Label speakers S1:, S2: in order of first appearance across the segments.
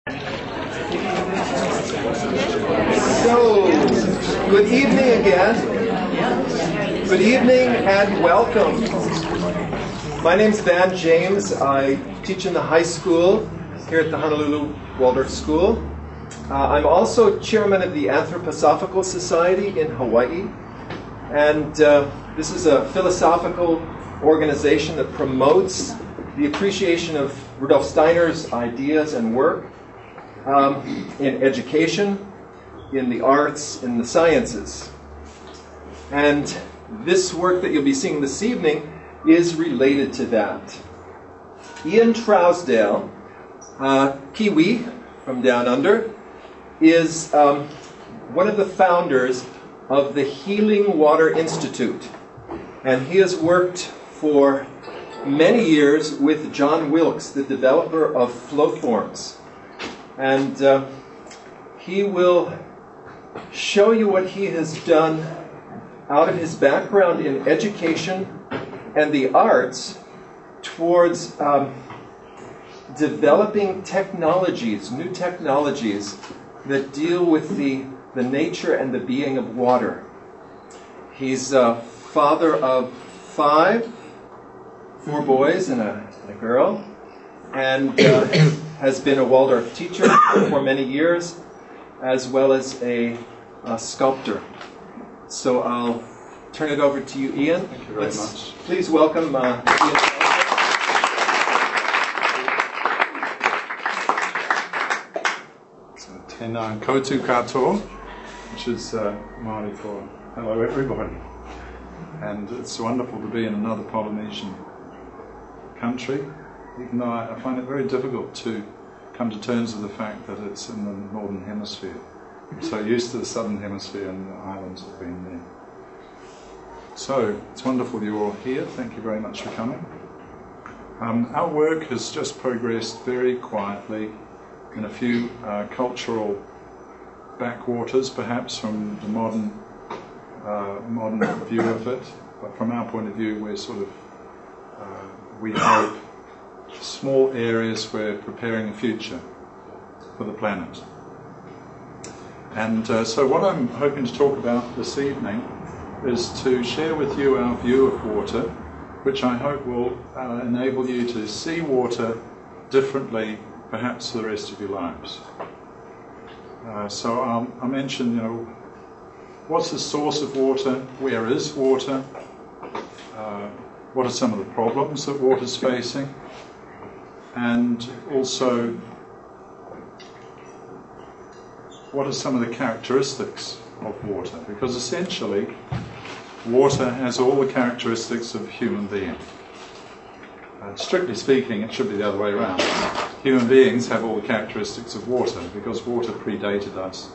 S1: So, good evening again. Good evening and welcome. My name's Van James. I teach in the high school here at the Honolulu Waldorf School. I'm also chairman of the Anthroposophical Society in Hawaii. And this is a philosophical organization that promotes the appreciation of Rudolf Steiner's ideas and work in education, in the arts, in the sciences. And this work that you'll be seeing this evening is related to that. Iain Trousdell, Kiwi from down under, is one of the founders of the Healing Water Institute. And he has worked for many years with John Wilkes, the developer of flowforms. And he will show you what he has done out of his background in education and the arts towards developing technologies, new technologies that deal with the nature and the being of water. He's a father of 4 boys and a girl, and has been a Waldorf teacher for many years, as well as a sculptor. So I'll turn it over to you, Iain.
S2: Thank you very much.
S1: Please welcome Iain.
S2: So, tēnā koutou katoa, which is Māori for hello everybody. And it's wonderful to be in another Polynesian country, even though I find it very difficult to come to terms with the fact that it's in the northern hemisphere. I'm so used to the southern hemisphere, and the islands have been there. So it's wonderful you're all here. Thank you very much for coming. Our work has just progressed very quietly in a few cultural backwaters, perhaps from the modern view of it. But from our point of view, we're sort of, we hope, small areas where preparing a future for the planet. And so what I'm hoping to talk about this evening is to share with you our view of water, which I hope will enable you to see water differently, perhaps for the rest of your lives. So I'll mention, what's the source of water, where is water, what are some of the problems that water's facing, and also what are some of the characteristics of water? Because essentially, water has all the characteristics of a human being. Strictly speaking, it should be the other way around. Human beings have all the characteristics of water, because water predated us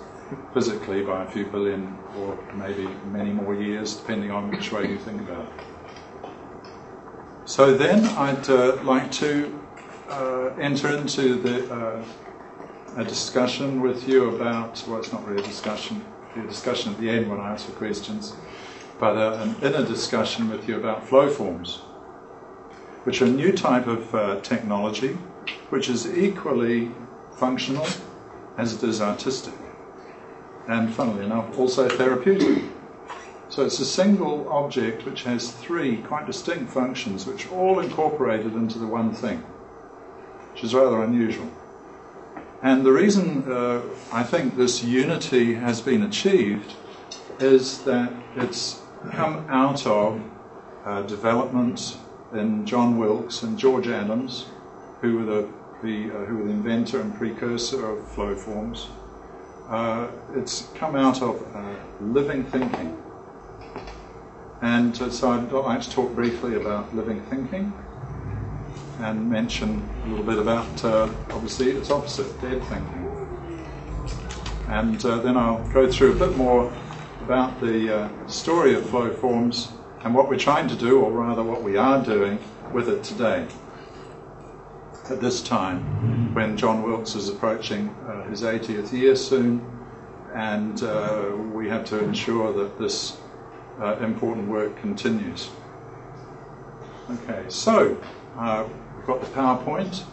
S2: physically by a few billion, or maybe many more years, depending on which way you think about it. So then I'd like to enter into a discussion with you about, well, it's not really a discussion at the end when I ask for questions, but an inner discussion with you about flowforms, which are a new type of technology, which is equally functional as it is artistic, and funnily enough, also therapeutic. So it's a single object which has 3 quite distinct functions, which are all incorporated into the one thing, which is rather unusual. And the reason I think this unity has been achieved is that it's come out of development in John Wilkes and George Adams, who were the inventor and precursor of flowforms. It's come out of living thinking. And so I'd like to talk briefly about living thinking, and mention a little bit about, obviously, its opposite, dead thinking. And then I'll go through a bit more about the story of flowforms and what we're trying to do, or rather what we are doing with it today, at this time, when John Wilkes is approaching his 80th year soon, and we have to ensure that this important work continues. Okay, so we've got the PowerPoint,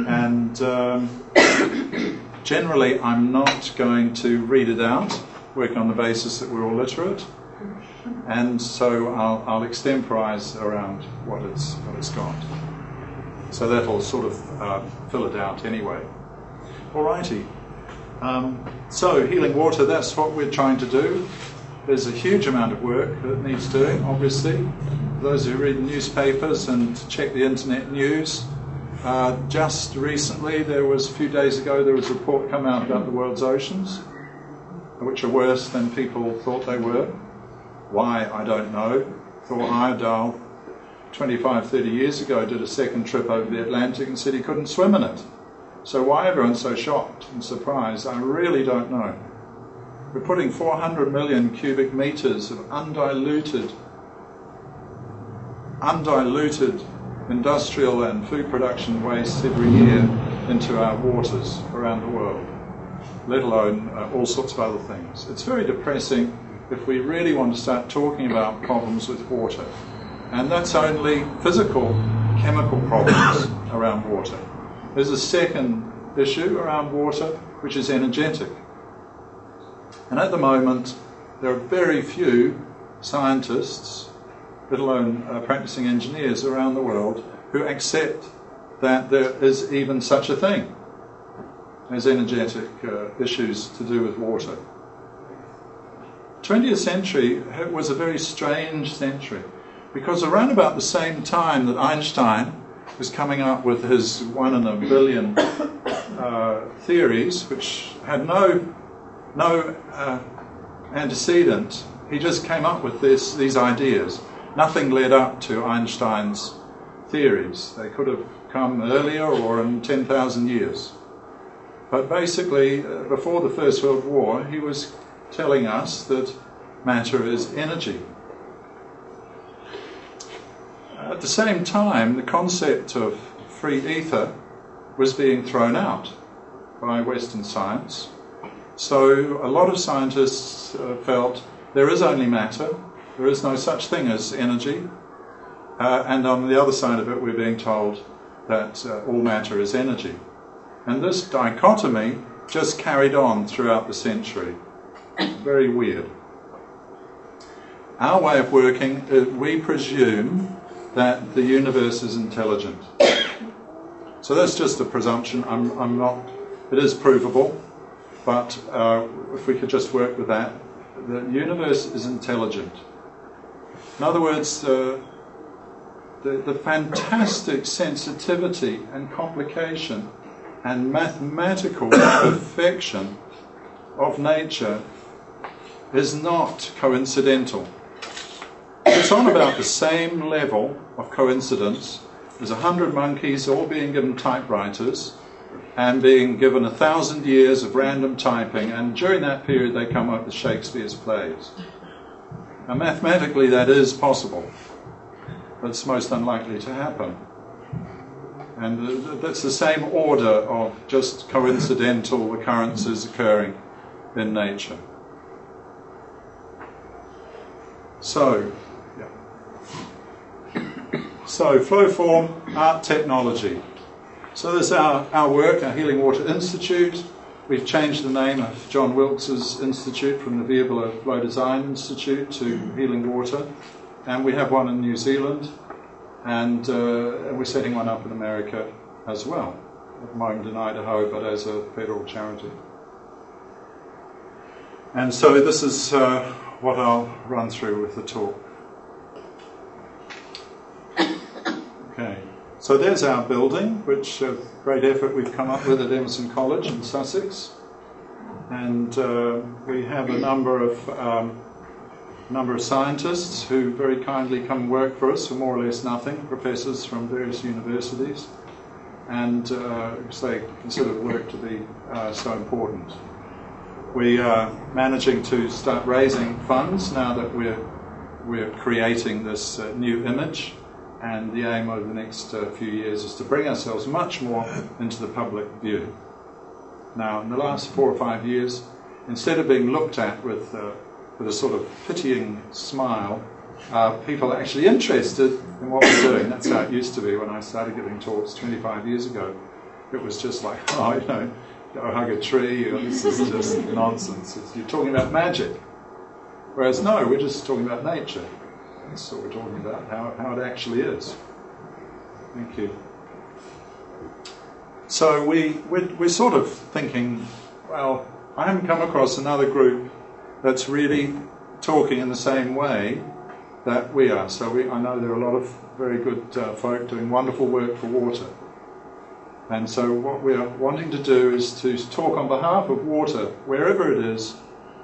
S2: and Generally, I'm not going to read it out, working on the basis that we're all literate, and so I'll extemporize around what it's got. So that'll sort of fill it out anyway. Alrighty. So healing water, that's what we're trying to do. There's a huge amount of work that needs doing, obviously. Those who read newspapers and check the internet news, just recently, a few days ago, there was a report come out about the world's oceans, which are worse than people thought they were. Why, I don't know. Thor Heyerdahl, 25, 30 years ago, did a second trip over the Atlantic and said he couldn't swim in it. So why everyone's so shocked and surprised, I really don't know. We're putting 400 million cubic meters of undiluted industrial and food production waste every year into our waters around the world, let alone all sorts of other things. It's very depressing if we really want to start talking about problems with water. And that's only physical, chemical problems around water. There's a second issue around water, which is energetic. And at the moment, there are very few scientists, let alone practicing engineers around the world, who accept that there is even such a thing as energetic issues to do with water. 20th century was a very strange century, because around about the same time that Einstein was coming up with his 1 in a billion theories, which had no antecedent, he just came up with these ideas. Nothing led up to Einstein's theories. They could have come earlier or in 10,000 years. But basically, before the First World War, he was telling us that matter is energy. At the same time, the concept of free ether was being thrown out by Western science. So a lot of scientists felt there is only matter, there is no such thing as energy, and on the other side of it we're being told that all matter is energy. And this dichotomy just carried on throughout the century. Very weird. Our way of working, we presume that the universe is intelligent. So that's just a presumption. I'm not. It is provable, but if we could just work with that, the universe is intelligent. In other words, the fantastic sensitivity and complication and mathematical perfection of nature is not coincidental. It's on about the same level of coincidence as 100 monkeys all being given typewriters and being given 1,000 years of random typing, and during that period they come up with Shakespeare's plays. Now mathematically that is possible, but it's most unlikely to happen. And that's the same order of just coincidental occurrences occurring in nature. So, So, flow form, art, technology. So there's our work, our Healing Water Institute. We've changed the name of John Wilkes's institute from the Vierbelow Flow Design Institute to Healing Water. And we have one in New Zealand, and we're setting one up in America as well. At the moment in Idaho, but as a federal charity. And so this is what I'll run through with the talk. Okay, so there's our building, which great effort we've come up with at Emerson College in Sussex, and we have a number of scientists who very kindly come and work for us for more or less nothing, professors from various universities, and because they consider the work to be so important. We are managing to start raising funds now that we're creating this new image. And the aim over the next few years is to bring ourselves much more into the public view. Now, in the last 4 or 5 years, instead of being looked at with a sort of pitying smile, people are actually interested in what we're doing. That's how it used to be when I started giving talks 25 years ago. It was just like, oh, go hug a tree, or this is just nonsense. You're talking about magic. Whereas no, we're just talking about nature. That's what we're talking about, how it actually is. Thank you. So we're sort of thinking, well, I haven't come across another group that's really talking in the same way that we are. So I know there are a lot of very good folk doing wonderful work for water. And so what we're wanting to do is to talk on behalf of water, wherever it is,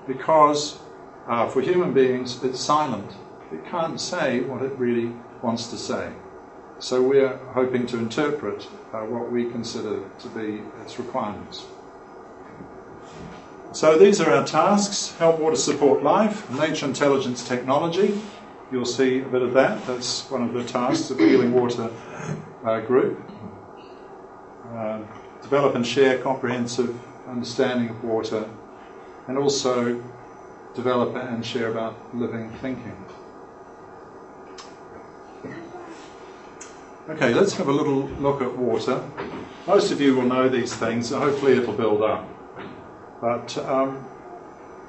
S2: because for human beings it's silent. It can't say what it really wants to say. So we're hoping to interpret what we consider to be its requirements. So these are our tasks: help water support life, nature intelligence technology. You'll see a bit of that. That's one of the tasks of the Healing Water group. Develop and share comprehensive understanding of water, and also develop and share about living thinking. Okay, let's have a little look at water. Most of you will know these things, so hopefully it'll build up. But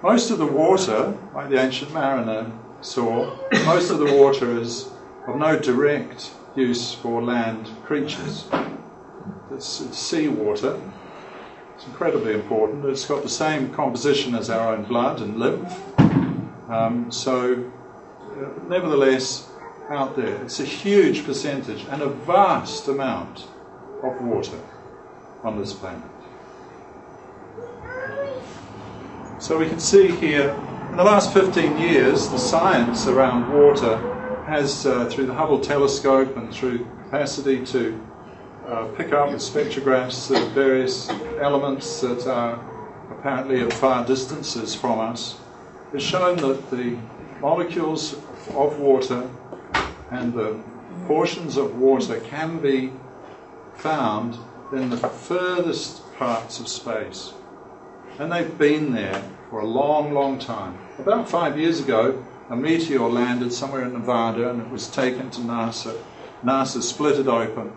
S2: most of the water, like the ancient mariner saw, most of the water is of no direct use for land creatures. It's seawater. It's incredibly important. It's got the same composition as our own blood and lymph. Nevertheless, out there, it's a huge percentage and a vast amount of water on this planet. So we can see here, in the last 15 years, the science around water has, through the Hubble telescope and through capacity to pick up with spectrographs the various elements that are apparently at far distances from us, has shown that the molecules of water and the portions of water can be found in the furthest parts of space. And they've been there for a long, long time. About 5 years ago, a meteor landed somewhere in Nevada and it was taken to NASA. NASA split it open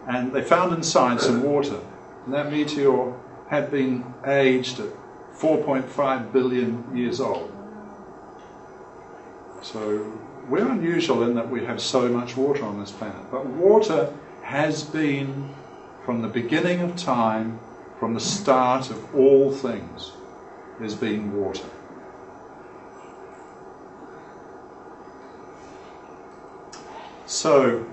S2: and they found inside some water. And that meteor had been aged at 4.5 billion years old. So we're unusual in that we have so much water on this planet. But water has been, from the beginning of time, from the start of all things, has been water. So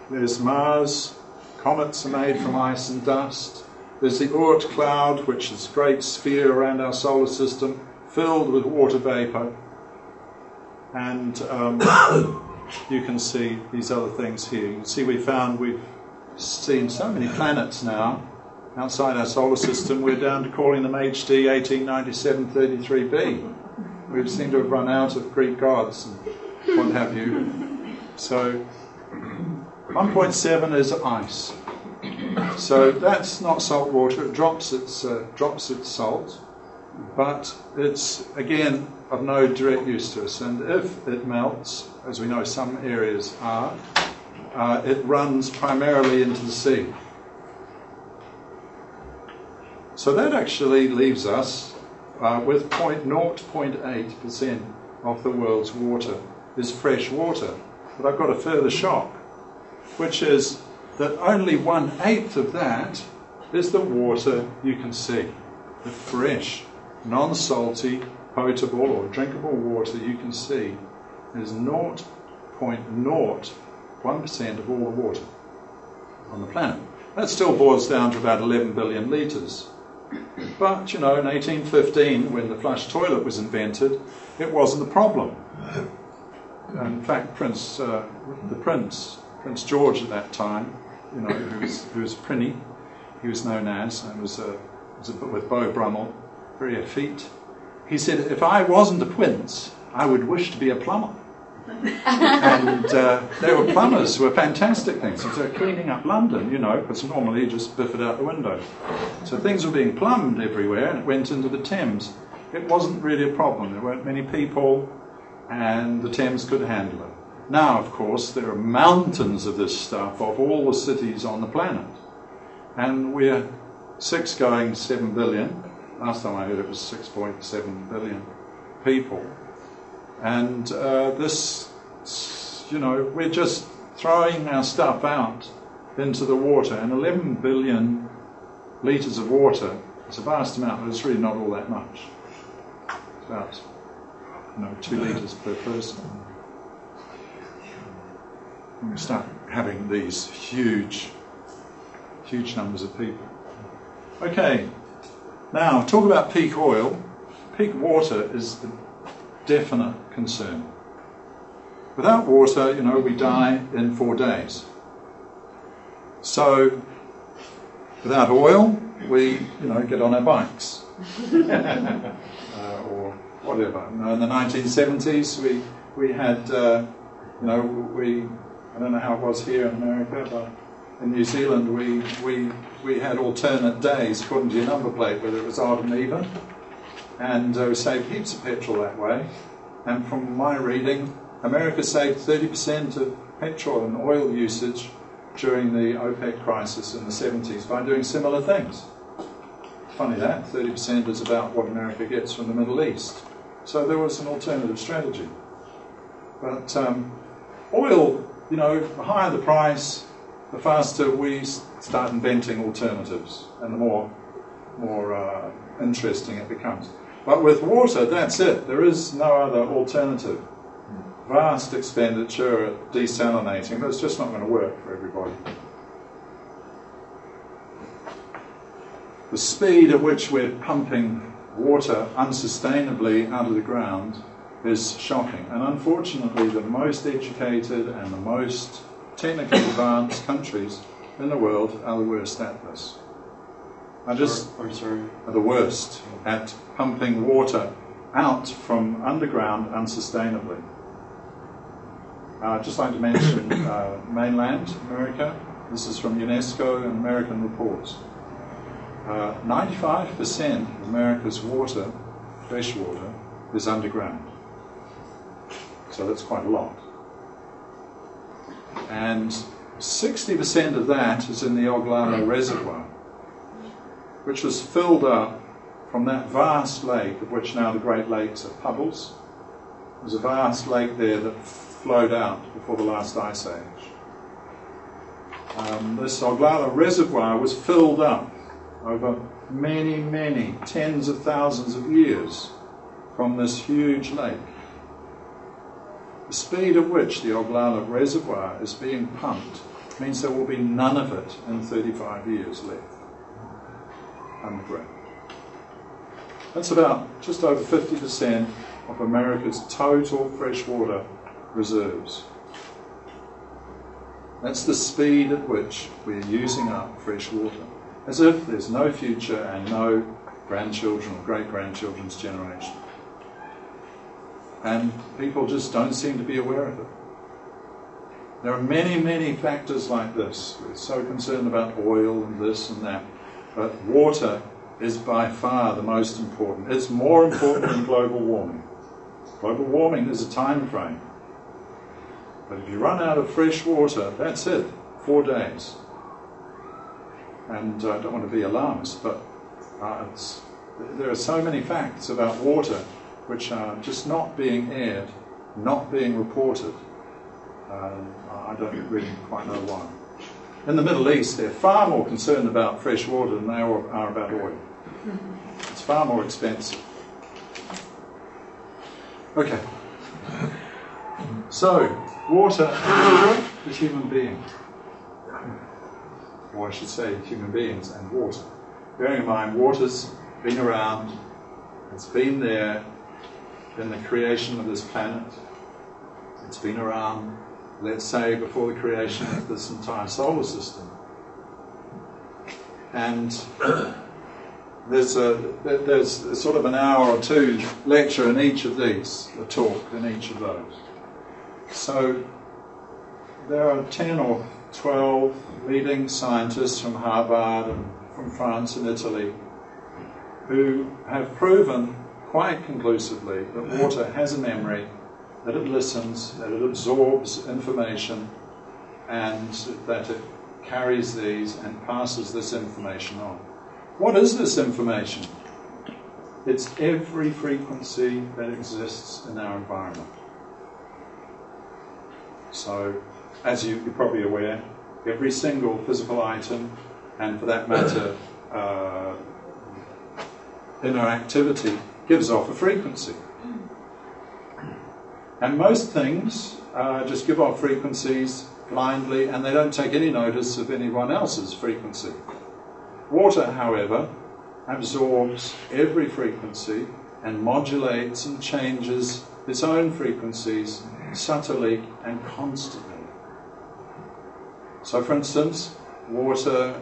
S2: there's Mars. Comets are made from ice and dust. There's the Oort cloud, which is a great sphere around our solar system, filled with water vapor. And you can see these other things here. You can see we've seen so many planets now outside our solar system. We're down to calling them HD 189733b. We seem to have run out of Greek gods and what have you. So 1.7 is ice. So that's not salt water. It drops its salt, but it's again of no direct use to us. And if it melts, as we know some areas are, it runs primarily into the sea. So that actually leaves us with 0.8% of the world's water is fresh water. But I've got a further shock, which is that only 1/8 of that is the water you can see. The fresh, non-salty, potable or drinkable water you can see is 0.01% of all the water on the planet. That still boils down to about 11 billion litres. But, you know, in 1815, when the flush toilet was invented, it wasn't a problem. In fact, Prince George at that time, you know, who was Prinny, he was known as, and was with Beau Brummel, very effete. He said, if I wasn't a prince, I would wish to be a plumber. And there were plumbers who were fantastic things. So they're cleaning up London, you know, because normally you just biff it out the window. So things were being plumbed everywhere, and it went into the Thames. It wasn't really a problem. There weren't many people, and the Thames could handle it. Now, of course, there are mountains of this stuff of all the cities on the planet. And we're 6 going 7 billion. Last time I heard it was 6.7 billion people. And this, we're just throwing our stuff out into the water, and 11 billion litres of water is a vast amount, but it's really not all that much. It's about 2 litres per person. And we start having these huge numbers of people. Okay, now talk about peak oil. Peak water is a definite concern. Without water, we die in 4 days. So, without oil, we, get on our bikes. Or whatever. In the 1970s, we had, I don't know how it was here in America, but in New Zealand, we had alternate days according to your number plate, whether it was odd and even. And we saved heaps of petrol that way. And from my reading, America saved 30% of petrol and oil usage during the OPEC crisis in the 70s by doing similar things. Funny that, 30% is about what America gets from the Middle East. So there was an alternative strategy. But oil, the higher the price, the faster we start inventing alternatives, and the more interesting it becomes. But with water, that's it. There is no other alternative. Vast expenditure at desalinating, but it's just not going to work for everybody. The speed at which we're pumping water unsustainably out of the ground is shocking. And unfortunately, the most educated and the most technically advanced countries in the world are the worst at this. Are the worst at pumping water out from underground unsustainably. I'd just like to mention mainland America. This is from UNESCO and American reports. 95% of America's water, fresh water, is underground. So that's quite a lot. And 60% of that is in the Oglala Reservoir, which was filled up from that vast lake, of which now the Great Lakes are puddles. There's a vast lake there that flowed out before the last ice age. This Oglala Reservoir was filled up over many tens of thousands of years from this huge lake. The speed at which the Oglala Reservoir is being pumped means there will be none of it in 35 years left underground. That's about just over 50% of America's total freshwater reserves. That's the speed at which we're using up fresh water, as if there's no future and no grandchildren or great-grandchildren's generation. And people just don't seem to be aware of it. There are many factors like this. We're so concerned about oil and this and that, but water is by far the most important. It's more important than global warming. Global warming is a time frame. But if you run out of fresh water, that's it, 4 days. And I don't want to be alarmist, but there are so many facts about water which are just not being aired, not being reported. I don't really quite know why. In the Middle East, they're far more concerned about fresh water than they are about oil. It's far more expensive. Okay. So, water and the human being. Or I should say human beings and water. Bearing in mind, water's been around, it's been there in the creation of this planet. It's been around, let's say, before the creation of this entire solar system. And there's sort of an hour or two lecture in each of these, a talk in each of those. So there are 10 or 12 leading scientists from Harvard and from France and Italy who have proven quite conclusively that water has a memory, that it listens, that it absorbs information, and that it carries these and passes this information on. What is this information? It's every frequency that exists in our environment. So, as you're probably aware, every single physical item, and for that matter, inner activity, gives off a frequency. And most things just give off frequencies blindly, and they don't take any notice of anyone else's frequency. Water, however, absorbs every frequency and modulates and changes its own frequencies subtly and constantly. So, for instance, water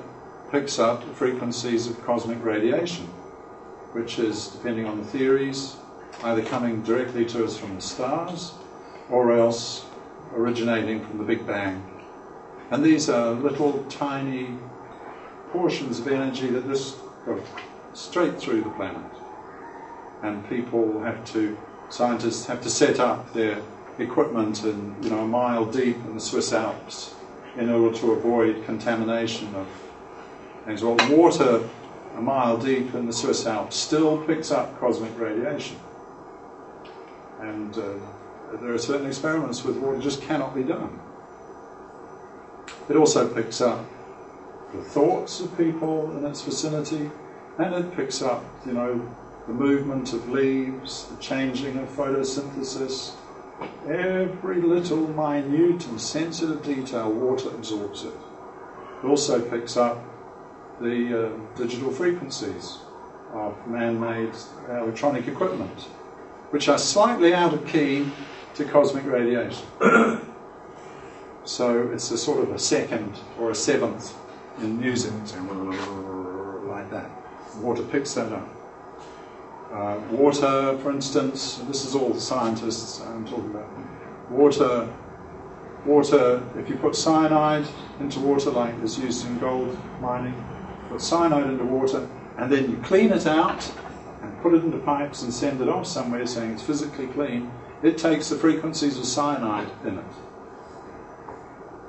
S2: picks up the frequencies of cosmic radiation, which is, depending on the theories, either coming directly to us from the stars or else originating from the Big Bang. And these are little tiny portions of energy that just go straight through the planet. And scientists have to set up their equipment a mile deep in the Swiss Alps in order to avoid contamination of things. Well, water a mile deep in the Swiss Alps still picks up cosmic radiation. And there are certain experiments with water just cannot be done. It also picks up the thoughts of people in its vicinity, and it picks up, the movement of leaves, the changing of photosynthesis. Every little minute and sensitive detail, water absorbs it. It also picks up the digital frequencies of man-made electronic equipment, which are slightly out of key to cosmic radiation. So it's a sort of a second or a seventh in music, like that. Water picks that up. Water, for instance, this is all the scientists I'm talking about. Water, if you put cyanide into water, like is used in gold mining, put cyanide into water, and then you clean it out and put it into pipes and send it off somewhere saying it's physically clean, it takes the frequencies of cyanide in it.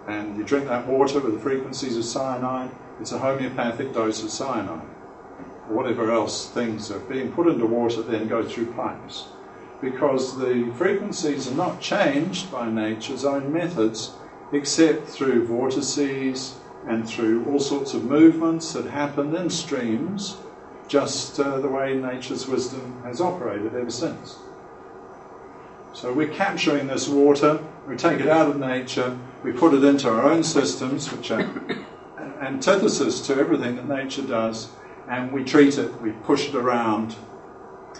S2: And you drink that water with the frequencies of cyanide, it's a homeopathic dose of cyanide. Or whatever else things are being put into water then go through pipes. Because the frequencies are not changed by nature's own methods, except through vortices and through all sorts of movements that happen in streams, just the way nature's wisdom has operated ever since. So we're capturing this water, we take it out of nature, we put it into our own systems, which are antithesis to everything that nature does, and we treat it, we push it around,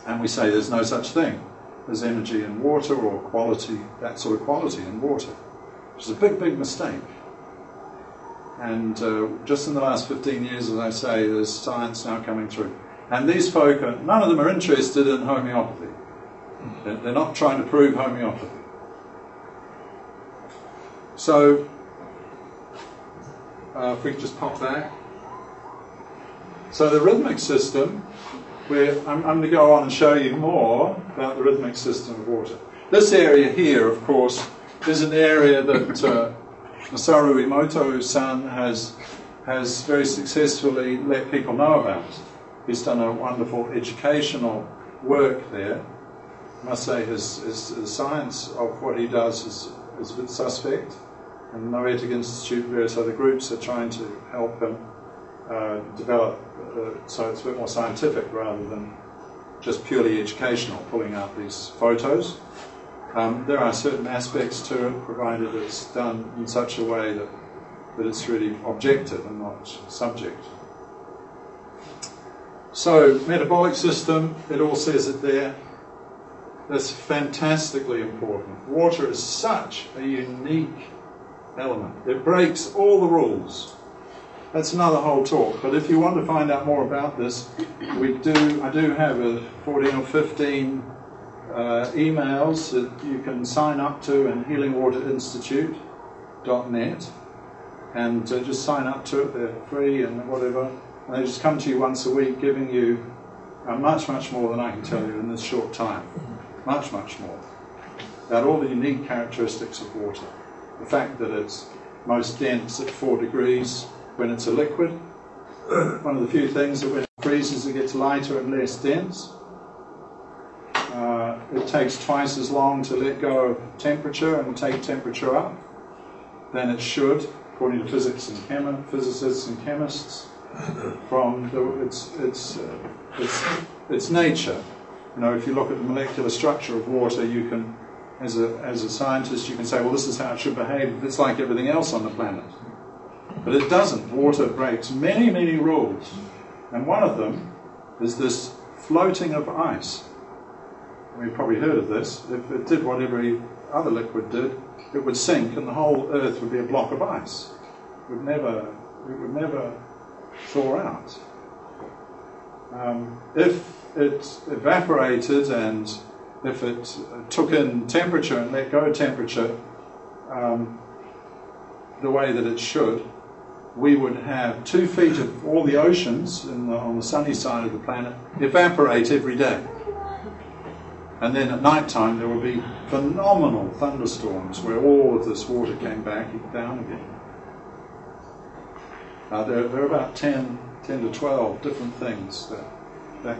S2: and we say there's no such thing as energy in water or quality, that sort of quality in water, which is a big, big mistake. And just in the last 15 years, as I say, there's science now coming through. And these folk, none of them are interested in homeopathy. They're not trying to prove homeopathy. So, if we could just pop back. So the rhythmic system, I'm going to go on and show you more about the rhythmic system of water. This area here, of course, is an area that Masaru Emoto-san has very successfully let people know about. He's done a wonderful educational work there. I must say the science of what he does is a bit suspect, and the Noetic Institute and various other groups are trying to help him develop so it's a bit more scientific rather than just purely educational, pulling out these photos. There are certain aspects to it, provided it's done in such a way that it's really objective and not subject. So, metabolic system, it all says it there. That's fantastically important. Water is such a unique element. It breaks all the rules. That's another whole talk. But if you want to find out more about this, I do have a 14 or 15 emails that you can sign up to in healingwaterinstitute.net, and just sign up to it. They're free and whatever. And they just come to you once a week, giving you much, much more than I can tell you in this short time. Much, much more. About all the unique characteristics of water. The fact that it's most dense at 4 degrees when it's a liquid. One of the few things that when freezes, it gets lighter and less dense. It takes twice as long to let go of temperature and take temperature up than it should, according to physicists and chemists, from its nature. You know, if you look at the molecular structure of water, you can, as a scientist, you can say, well, this is how it should behave. It's like everything else on the planet. But it doesn't. Water breaks many, many rules. And one of them is this floating of ice. We've probably heard of this. If it did what every other liquid did, it would sink and the whole Earth would be a block of ice. It would never thaw out. If it evaporated and if it took in temperature and let go of temperature the way that it should, we would have 2 feet of all the oceans on the sunny side of the planet evaporate every day. And then at night time there would be phenomenal thunderstorms where all of this water came back down again. There are about 10 to 12 different things that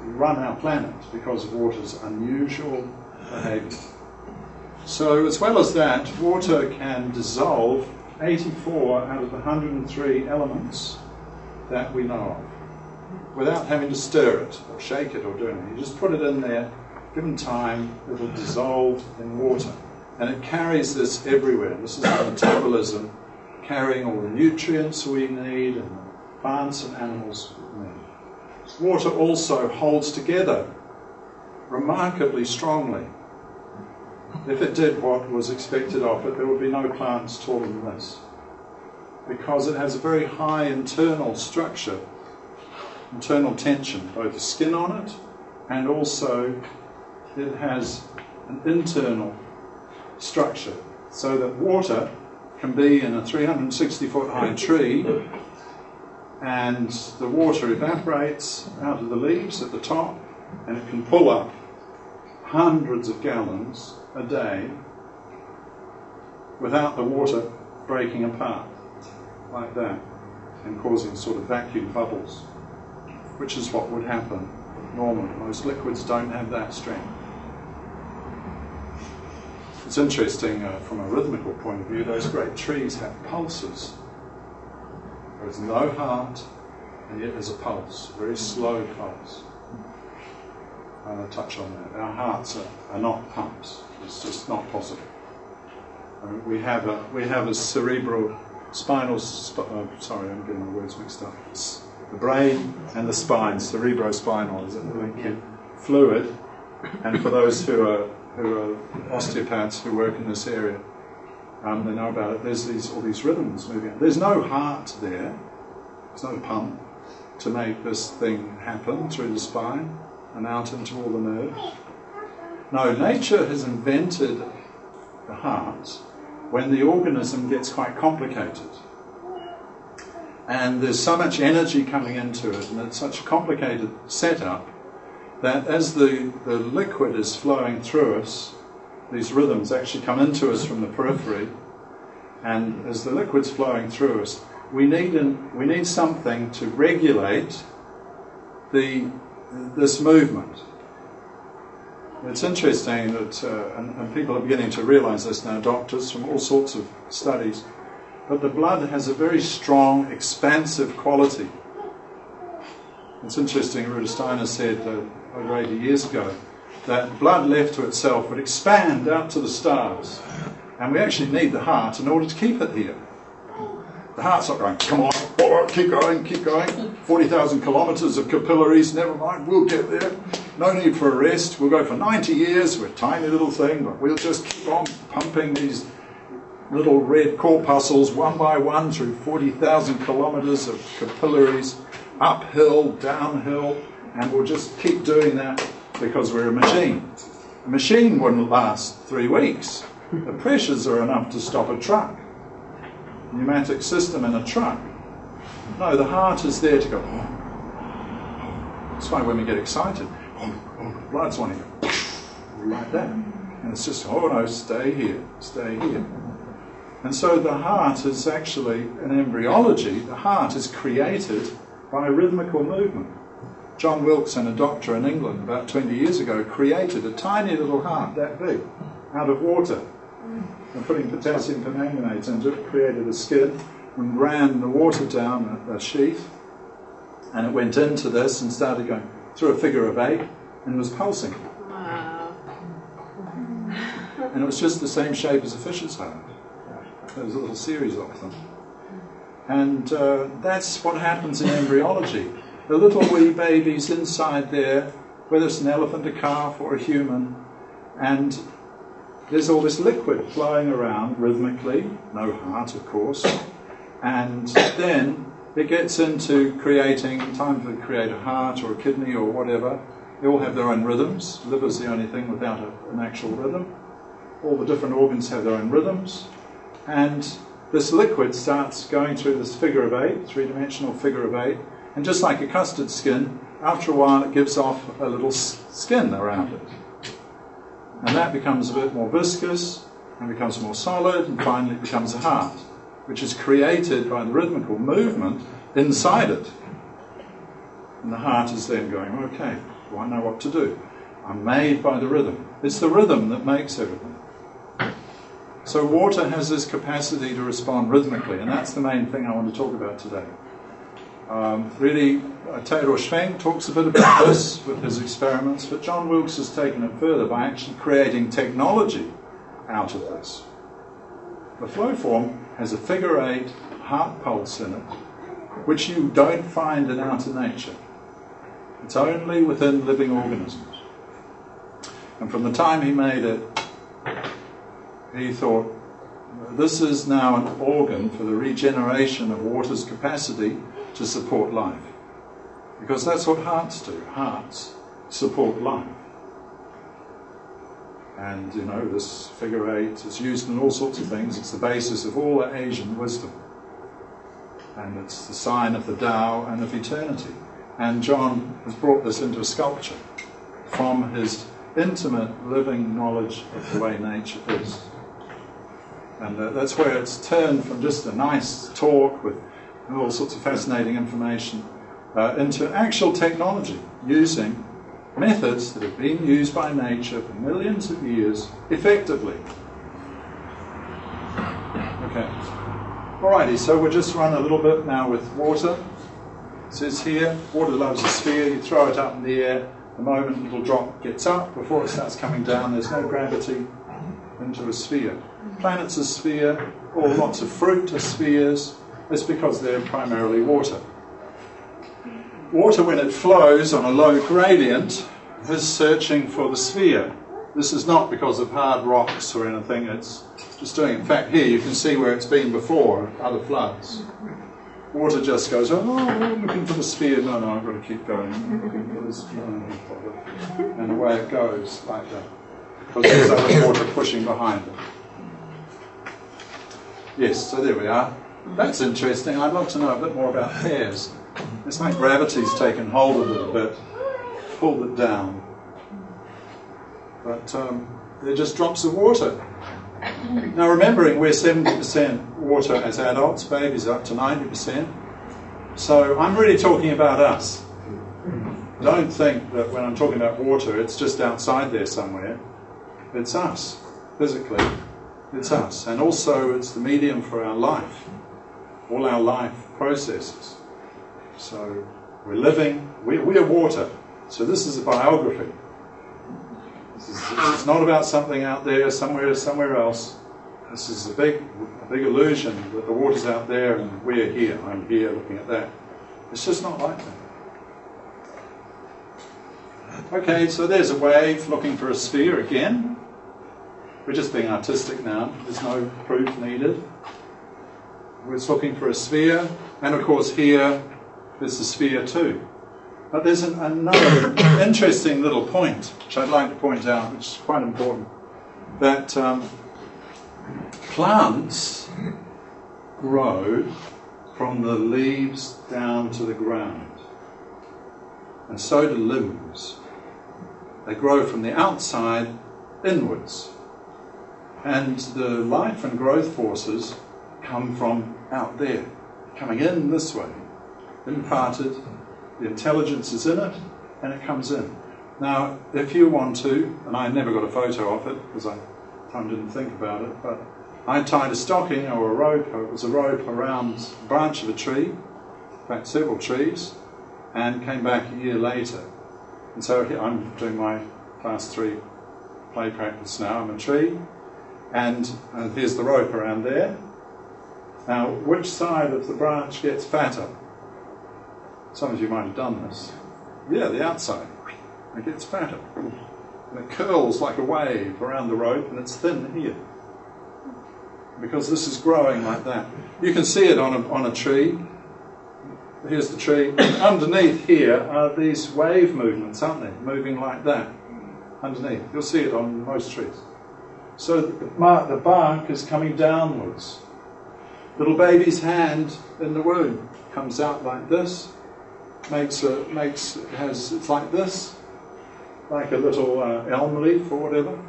S2: run our planet because of water's unusual behaviour. So as well as that, water can dissolve 84 out of the 103 elements that we know of without having to stir it or shake it or do anything. You just put it in there, given time, it will dissolve in water. And it carries this everywhere. This is the metabolism carrying all the nutrients we need and the plants and animals need. Water also holds together remarkably strongly. If it did what was expected of it, there would be no plants taller than this, because it has a very high internal structure, internal tension, both the skin on it and also it has an internal structure, so that water can be in a 360-foot high tree and the water evaporates out of the leaves at the top and it can pull up hundreds of gallons a day without the water breaking apart like that and causing sort of vacuum bubbles, which is what would happen normally. Most liquids don't have that strength. It's interesting from a rhythmical point of view, those great trees have pulses. There's no heart, and yet there's a pulse, a very slow pulse. I'll touch on that. Our hearts are not pumps. It's just not possible. We have a cerebro-spinal. Sorry, I'm getting my words mixed up. It's the brain and the spine, cerebro-spinal, is it? Fluid. And for those who are osteopaths who work in this area, they know about it. There's all these rhythms moving on. There's no heart there. There's no pump to make this thing happen through the spine and out into all the nerves. No, nature has invented the heart when the organism gets quite complicated. And there's so much energy coming into it, and it's such a complicated setup that as the liquid is flowing through us, these rhythms actually come into us from the periphery, and as the liquid's flowing through us, we need something to regulate this movement. It's interesting that, and people are beginning to realize this now, doctors from all sorts of studies, but the blood has a very strong, expansive quality. It's interesting, Rudolf Steiner said over 80 years ago that blood left to itself would expand out to the stars. And we actually need the heart in order to keep it here. The heart's not going, come on, keep going, 40,000 kilometres of capillaries, never mind, we'll get there. No need for a rest, we'll go for 90 years, we're a tiny little thing, but we'll just keep on pumping these little red corpuscles one by one through 40,000 kilometres of capillaries, uphill, downhill, and we'll just keep doing that because we're a machine. A machine wouldn't last 3 weeks. The pressures are enough to stop a truck. Pneumatic system in a truck. No, the heart is there to go. That's why when we get excited, blood's wanting to go like that. And it's just, oh no, stay here, stay here. And so the heart is actually, in embryology, the heart is created by rhythmical movement. John Wilkes, a doctor in England about 20 years ago, created a tiny little heart that big out of water. And putting potassium permanganate into it, created a skin and ran the water down a sheath, and it went into this and started going through a figure of 8 and was pulsing.
S3: Wow.
S2: And it was just the same shape as a fish's heart. There was a little series of them. And that's what happens in embryology. The little wee babies inside there, whether it's an elephant, a calf, or a human, and there's all this liquid flowing around rhythmically, no heart of course, and then it gets into creating, time to create a heart or a kidney or whatever. They all have their own rhythms. Liver's the only thing without an actual rhythm. All the different organs have their own rhythms, and this liquid starts going through this figure of 8, three-dimensional figure of 8, and just like a custard skin, after a while it gives off a little skin around it. And that becomes a bit more viscous, and becomes more solid, and finally it becomes a heart, which is created by the rhythmical movement inside it. And the heart is then going, okay, well, I know what to do. I'm made by the rhythm. It's the rhythm that makes everything. So water has this capacity to respond rhythmically, and that's the main thing I want to talk about today. Theodor Schwenk talks a bit about this with his experiments, but John Wilkes has taken it further by actually creating technology out of this. The flow form has a figure 8 heart pulse in it, which you don't find in outer nature. It's only within living organisms. And from the time he made it, he thought, this is now an organ for the regeneration of water's capacity to support life. Because that's what hearts do. Hearts support life. And, you know, this figure 8 is used in all sorts of things. It's the basis of all the Asian wisdom. And it's the sign of the Tao and of eternity. And John has brought this into a sculpture from his intimate living knowledge of the way nature is. And that's where it's turned from just a nice talk with all sorts of fascinating information into actual technology, using methods that have been used by nature for millions of years effectively. Okay. Alrighty, so we'll just run a little bit now with water. It says here, water loves a sphere. You throw it up in the air. The moment a little drop gets up, before it starts coming down, there's no gravity into a sphere. Planets are sphere, or lots of fruit are spheres. It's because they're primarily water. Water, when it flows on a low gradient, is searching for the sphere. This is not because of hard rocks or anything. It's just doing it. In fact, here you can see where it's been before, other floods. Water just goes, oh, I'm looking for the sphere. No, I've got to keep going. I'm looking for this. No. And away it goes like that. Because there's other water pushing behind it. Yes, so there we are. That's interesting. I'd love to know a bit more about pairs. It's like gravity's taken hold of it a bit, pulled it down. But they're just drops of water. Now remembering we're 70% water as adults, babies are up to 90%. So I'm really talking about us. Don't think that when I'm talking about water, it's just outside there somewhere. It's us, physically. It's us. And also it's the medium for our life. All our life processes. So we're living, we're water. So this is a biography. It's not about something out there, somewhere else. This is a big illusion that the water's out there and we're here. I'm here looking at that. It's just not like that. Okay, so there's a wave looking for a sphere again. We're just being artistic now. There's no proof needed. We're looking for a sphere, and of course here there's a sphere too. But there's another interesting little point, which I'd like to point out, which is quite important, that plants grow from the leaves down to the ground. And so do limbs. They grow from the outside inwards. And the life and growth forces come from out there, coming in this way, imparted the intelligence is in it, and it comes in. Now, if you want to, and I never got a photo of it because I didn't think about it, but I tied a stocking or a rope, or it was a rope around the branch of a tree, in fact several trees, and came back a year later. And so here I'm doing my class 3 play practice now. I'm a tree, and here's the rope around there. Now, which side of the branch gets fatter? Some of you might have done this. Yeah, the outside. It gets fatter. And it curls like a wave around the rope, and it's thin here. Because this is growing like that. You can see it on a tree. Here's the tree. Underneath here are these wave movements, aren't they? Moving like that. Underneath. You'll see it on most trees. So the bark is coming downwards. Little baby's hand in the womb comes out like this. It's like this, like a little elm leaf or whatever.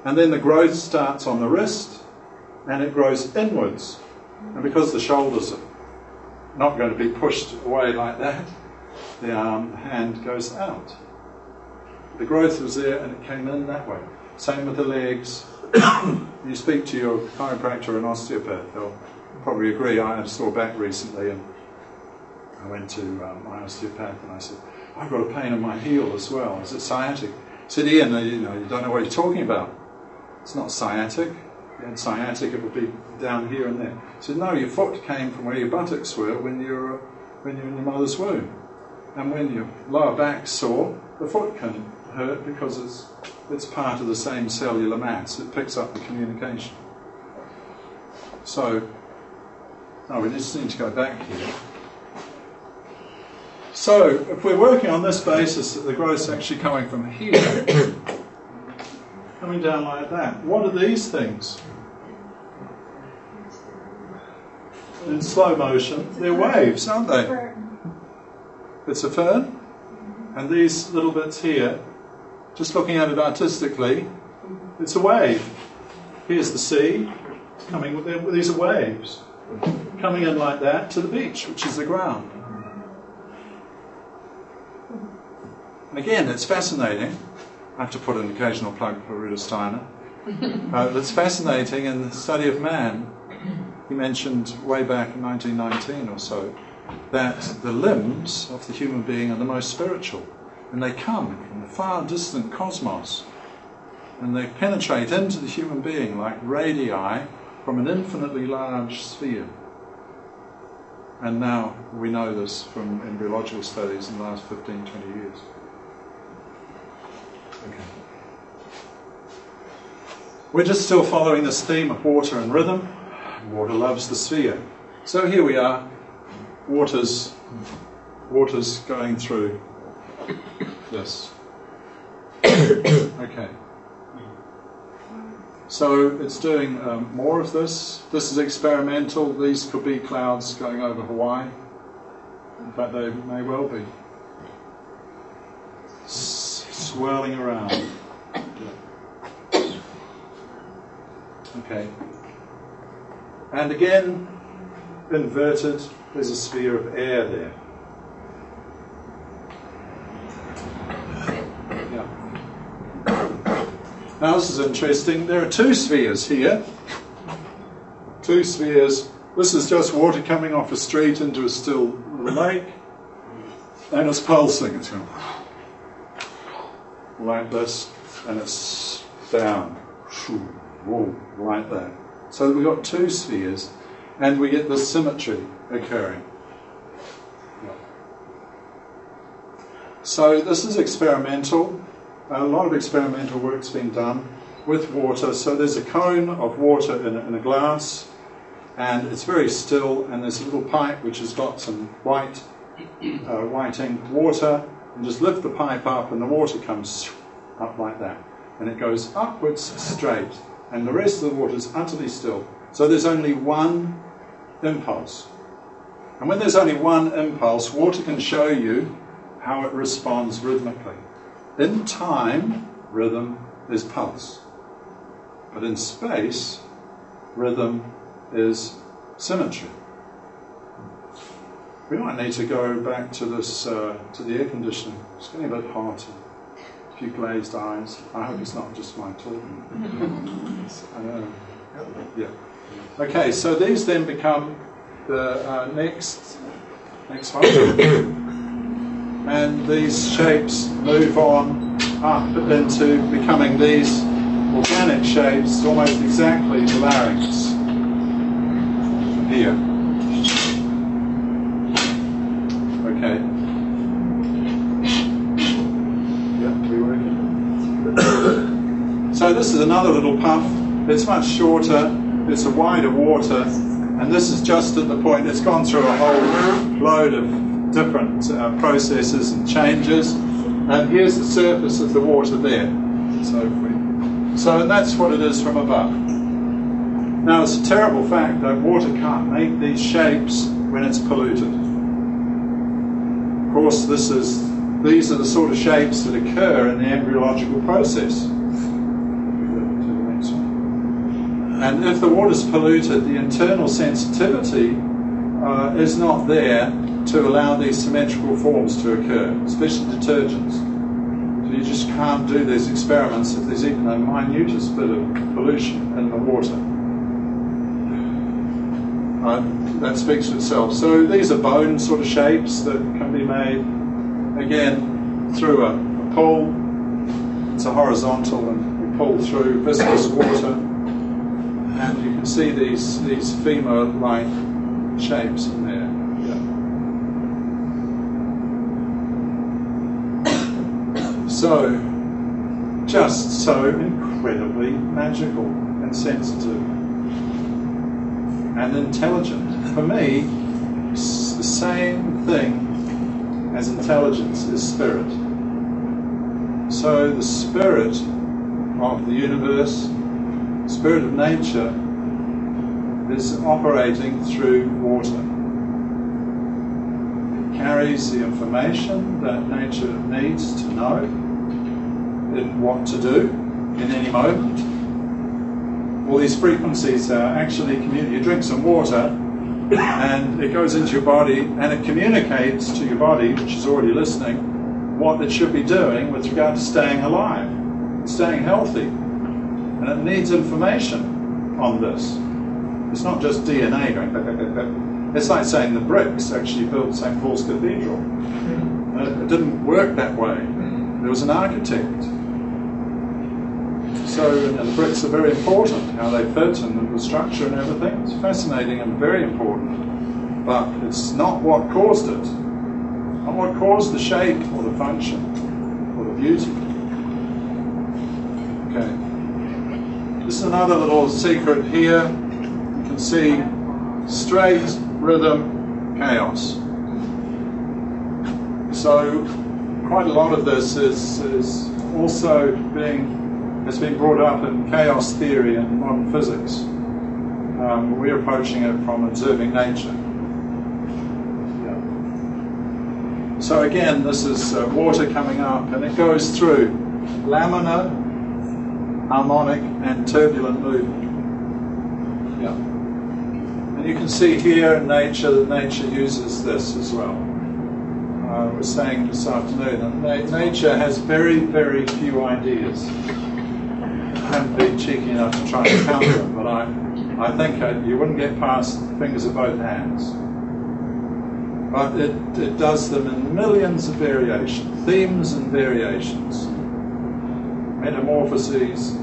S2: And then the growth starts on the wrist, and it grows inwards. And because the shoulders are not going to be pushed away like that, the hand goes out. The growth was there and it came in that way. Same with the legs. You speak to your chiropractor and osteopath, they'll probably agree. I had a sore back recently, and I went to my osteopath and I said, I've got a pain in my heel as well. Is it sciatic? He said, Ian, you don't know what you're talking about. It's not sciatic. If you had sciatic, it would be down here and there. He said, no, your foot came from where your buttocks were when you're in your mother's womb. And when your lower back's sore, the foot can hurt because it's part of the same cellular mass. It picks up the communication. So, we just need to go back here. So, if we're working on this basis that the growth's actually coming from here, coming down like that, what are these things? In slow motion, they're waves, aren't they? It's a fern, and these little bits here, just looking at it artistically, it's a wave. Here's the sea, coming with these are waves, coming in like that to the beach, which is the ground. And again, it's fascinating. I have to put an occasional plug for Rudolf Steiner. It's fascinating in the study of man. He mentioned way back in 1919 or so that the limbs of the human being are the most spiritual, and they come from the far distant cosmos, and they penetrate into the human being like radii from an infinitely large sphere. And now we know this from embryological studies in the last 15, 20 years. Okay. We're just still following this theme of water and rhythm. Water loves the sphere. So here we are. Water's going through this. Okay. So it's doing more of this. This is experimental. These could be clouds going over Hawaii. In fact, they may well be. Swirling around. Okay. And again, inverted, there's a sphere of air there. Yeah. Now this is interesting. There are two spheres here. Two spheres. This is just water coming off a street into a still lake. And it's pulsing. It's going like this. And it's down. Like that. So we've got two spheres, and we get this symmetry occurring. So this is experimental. A lot of experimental work's been done with water. So there's a cone of water in a glass, and it's very still, and there's a little pipe which has got some white ink water, and just lift the pipe up, and the water comes up like that. And it goes upwards straight. And the rest of the water is utterly still. So there's only one impulse. And when there's only one impulse, water can show you how it responds rhythmically. In time, rhythm is pulse. But in space, rhythm is symmetry. We might need to go back to this, to the air conditioning. It's getting a bit hot. A few glazed eyes. I hope it's not just my talking. Yeah. Okay, so these then become the next one. And these shapes move on up into becoming these organic shapes, almost exactly the larynx here. Okay. Yeah, we working. So this is another little puff. It's much shorter. It's a wider water, and this is just at the point it's gone through a whole load of different processes and changes. And here's the surface of the water there. So that's what it is from above. Now it's a terrible fact that water can't make these shapes when it's polluted. Of course, these are the sort of shapes that occur in the embryological process. And if the water's polluted, the internal sensitivity is not there to allow these symmetrical forms to occur, especially detergents. So you just can't do these experiments if there's even the minutest bit of pollution in the water. That speaks for itself. So these are bone sort of shapes that can be made, again, through a pull. It's a horizontal, and we pull through viscous water. And you can see these femur-like shapes in there. Yeah. So, just so incredibly magical and sensitive and intelligent. For me, it's the same thing as intelligence is spirit. So the spirit of the universe, spirit of nature, is operating through water. It carries the information that nature needs to know in what to do in any moment. All these frequencies are actually communicating. You drink some water and it goes into your body and it communicates to your body, which is already listening, what it should be doing with regard to staying alive, staying healthy. And it needs information on this. It's not just DNA going back, back, back, back. It's like saying the bricks actually built St. Paul's Cathedral. It didn't work that way. There was an architect. So, and the bricks are very important, how they fit and the structure and everything. It's fascinating and very important. But it's not what caused it. Not what caused the shape or the function or the beauty. Okay. This is another little secret here. You can see straight, rhythm, chaos. So quite a lot of this is also has been brought up in chaos theory and modern physics. We're approaching it from observing nature. Yeah. So again, this is water coming up, and it goes through laminar, harmonic and turbulent movement. Yeah. And you can see here in nature that nature uses this as well. I was saying this afternoon that nature has very, very few ideas. I haven't been cheeky enough to try and count them, but I think you wouldn't get past the fingers of both hands. But it does them in millions of variations, themes and variations. Metamorphoses,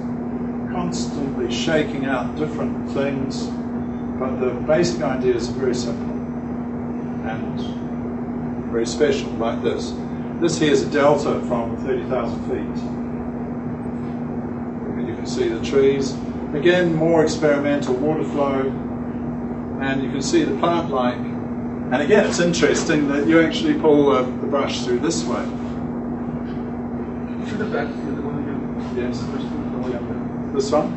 S2: constantly shaking out different things, but the basic ideas are very simple and very special, like this. This here is a delta from 30,000 feet. And you can see the trees. Again, more experimental water flow, and you can see the plant life. And again, it's interesting that you actually pull the brush through this way.
S3: Turn it back to the one again.
S2: Yes. This one?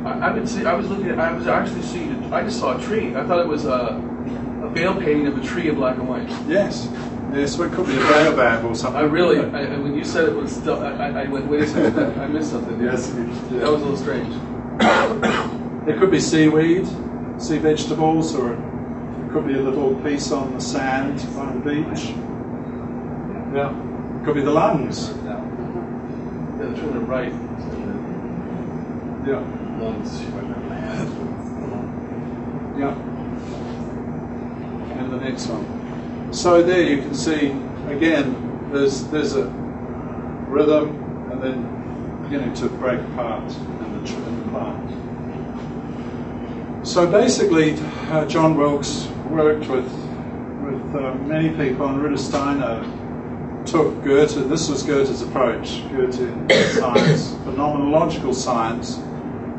S3: I was actually seeing it. I just saw a tree. I thought it was a veil painting of a tree in black and white.
S2: Yes. Yes, well, it could be a baobab or something.
S3: When you said it was, I went, wait a second, I missed something.
S2: Yes. Yeah.
S3: That was a little strange.
S2: It could be seaweed, sea vegetables, or It could be a little piece on the sand by the beach. Yeah. It could be the lungs.
S3: Yeah, it's really right.
S2: Yeah.
S3: Lungs.
S2: Yeah. And the next one. So there you can see again there's a rhythm and then beginning to break apart in the plant. So basically John Wilkes worked with many people, and Rudolf Steiner took Goethe, this was Goethe's approach, Goethe in science, phenomenological science,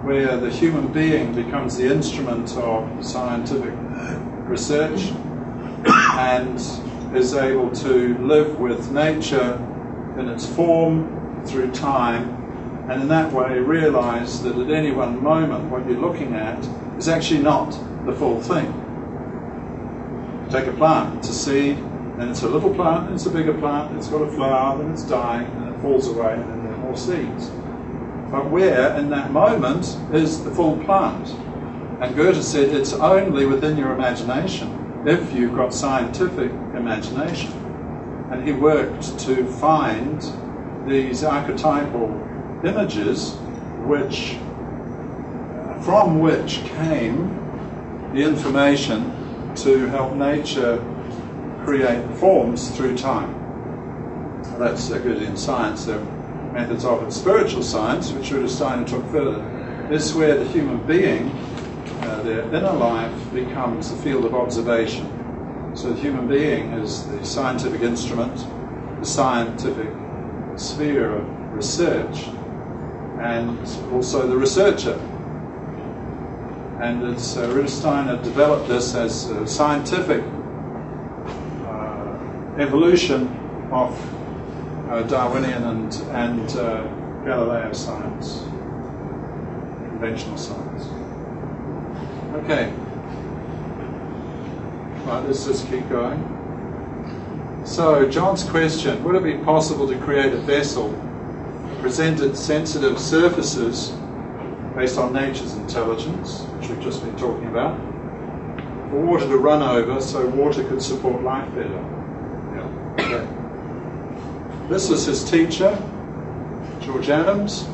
S2: where the human being becomes the instrument of scientific research and is able to live with nature in its form through time, and in that way realize that at any one moment what you're looking at is actually not the full thing. Take a plant, it's a seed, then it's a little plant, then it's a bigger plant, it's got a flower, then it's dying, and it falls away, and then there are more seeds. But where, in that moment, is the full plant? And Goethe said it's only within your imagination, if you've got scientific imagination. And he worked to find these archetypal images from which came the information to help nature create forms through time. That's good in science. There are methods of it. Spiritual science, which Rudolf Steiner took further, is where the human being, their inner life, becomes the field of observation. So the human being is the scientific instrument, the scientific sphere of research, and also the researcher. And it's Rudolf Steiner developed this as a scientific evolution of Darwinian and Galileo science, conventional science. Okay. Right, let's just keep going. So, John's question, would it be possible to create a vessel that presented sensitive surfaces based on nature's intelligence, which we've just been talking about, for water to run over so water could support life better? Yeah. Okay. This was his teacher, George Adams,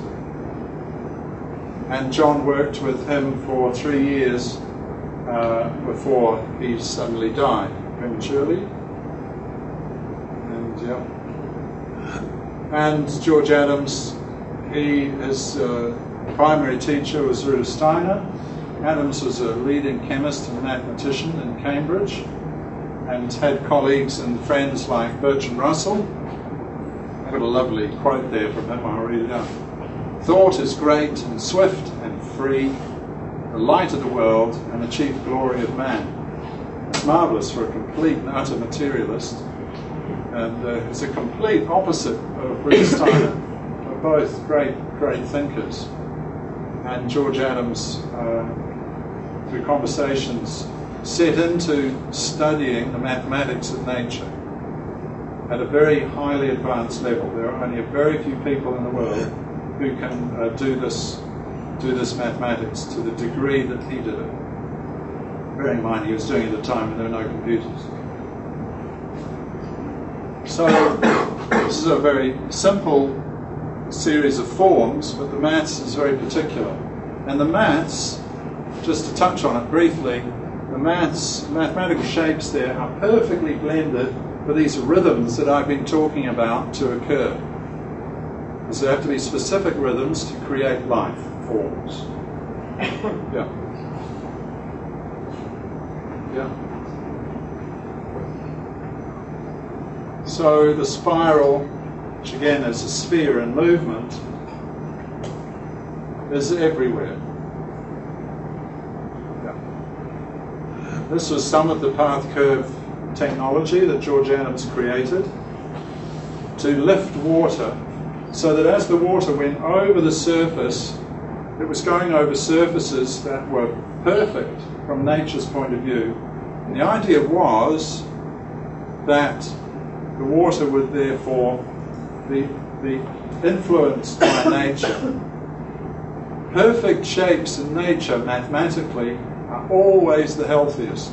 S2: and John worked with him for 3 years before he suddenly died prematurely. And George Adams, his primary teacher was Rudolf Steiner. Adams was a leading chemist and mathematician in Cambridge, and had colleagues and friends like Bertrand Russell. I've got a lovely quote there from him, I'll read it out. "Thought is great and swift and free, the light of the world and the chief glory of man." It's marvellous for a complete and utter materialist, and it's a complete opposite of Rudolf Steiner. They're both great thinkers. And George Adams, through conversations, set into studying the mathematics of nature at a very highly advanced level. There are only a very few people in the world who can do this mathematics to the degree that he did it. Bearing in mind he was doing it at a time when there were no computers. So this is a very simple series of forms, but the maths is very particular. And the maths, just to touch on it briefly, the mathematical shapes there are perfectly blended for these rhythms that I've been talking about to occur. So there have to be specific rhythms to create life forms. Yeah. Yeah. So the spiral, which again is a sphere in movement, is everywhere. Yeah. This was some of the path curve technology that George Adams created to lift water, so that as the water went over the surface, it was going over surfaces that were perfect from nature's point of view. And the idea was that the water would therefore be influenced by nature. Perfect shapes in nature, mathematically, are always the healthiest.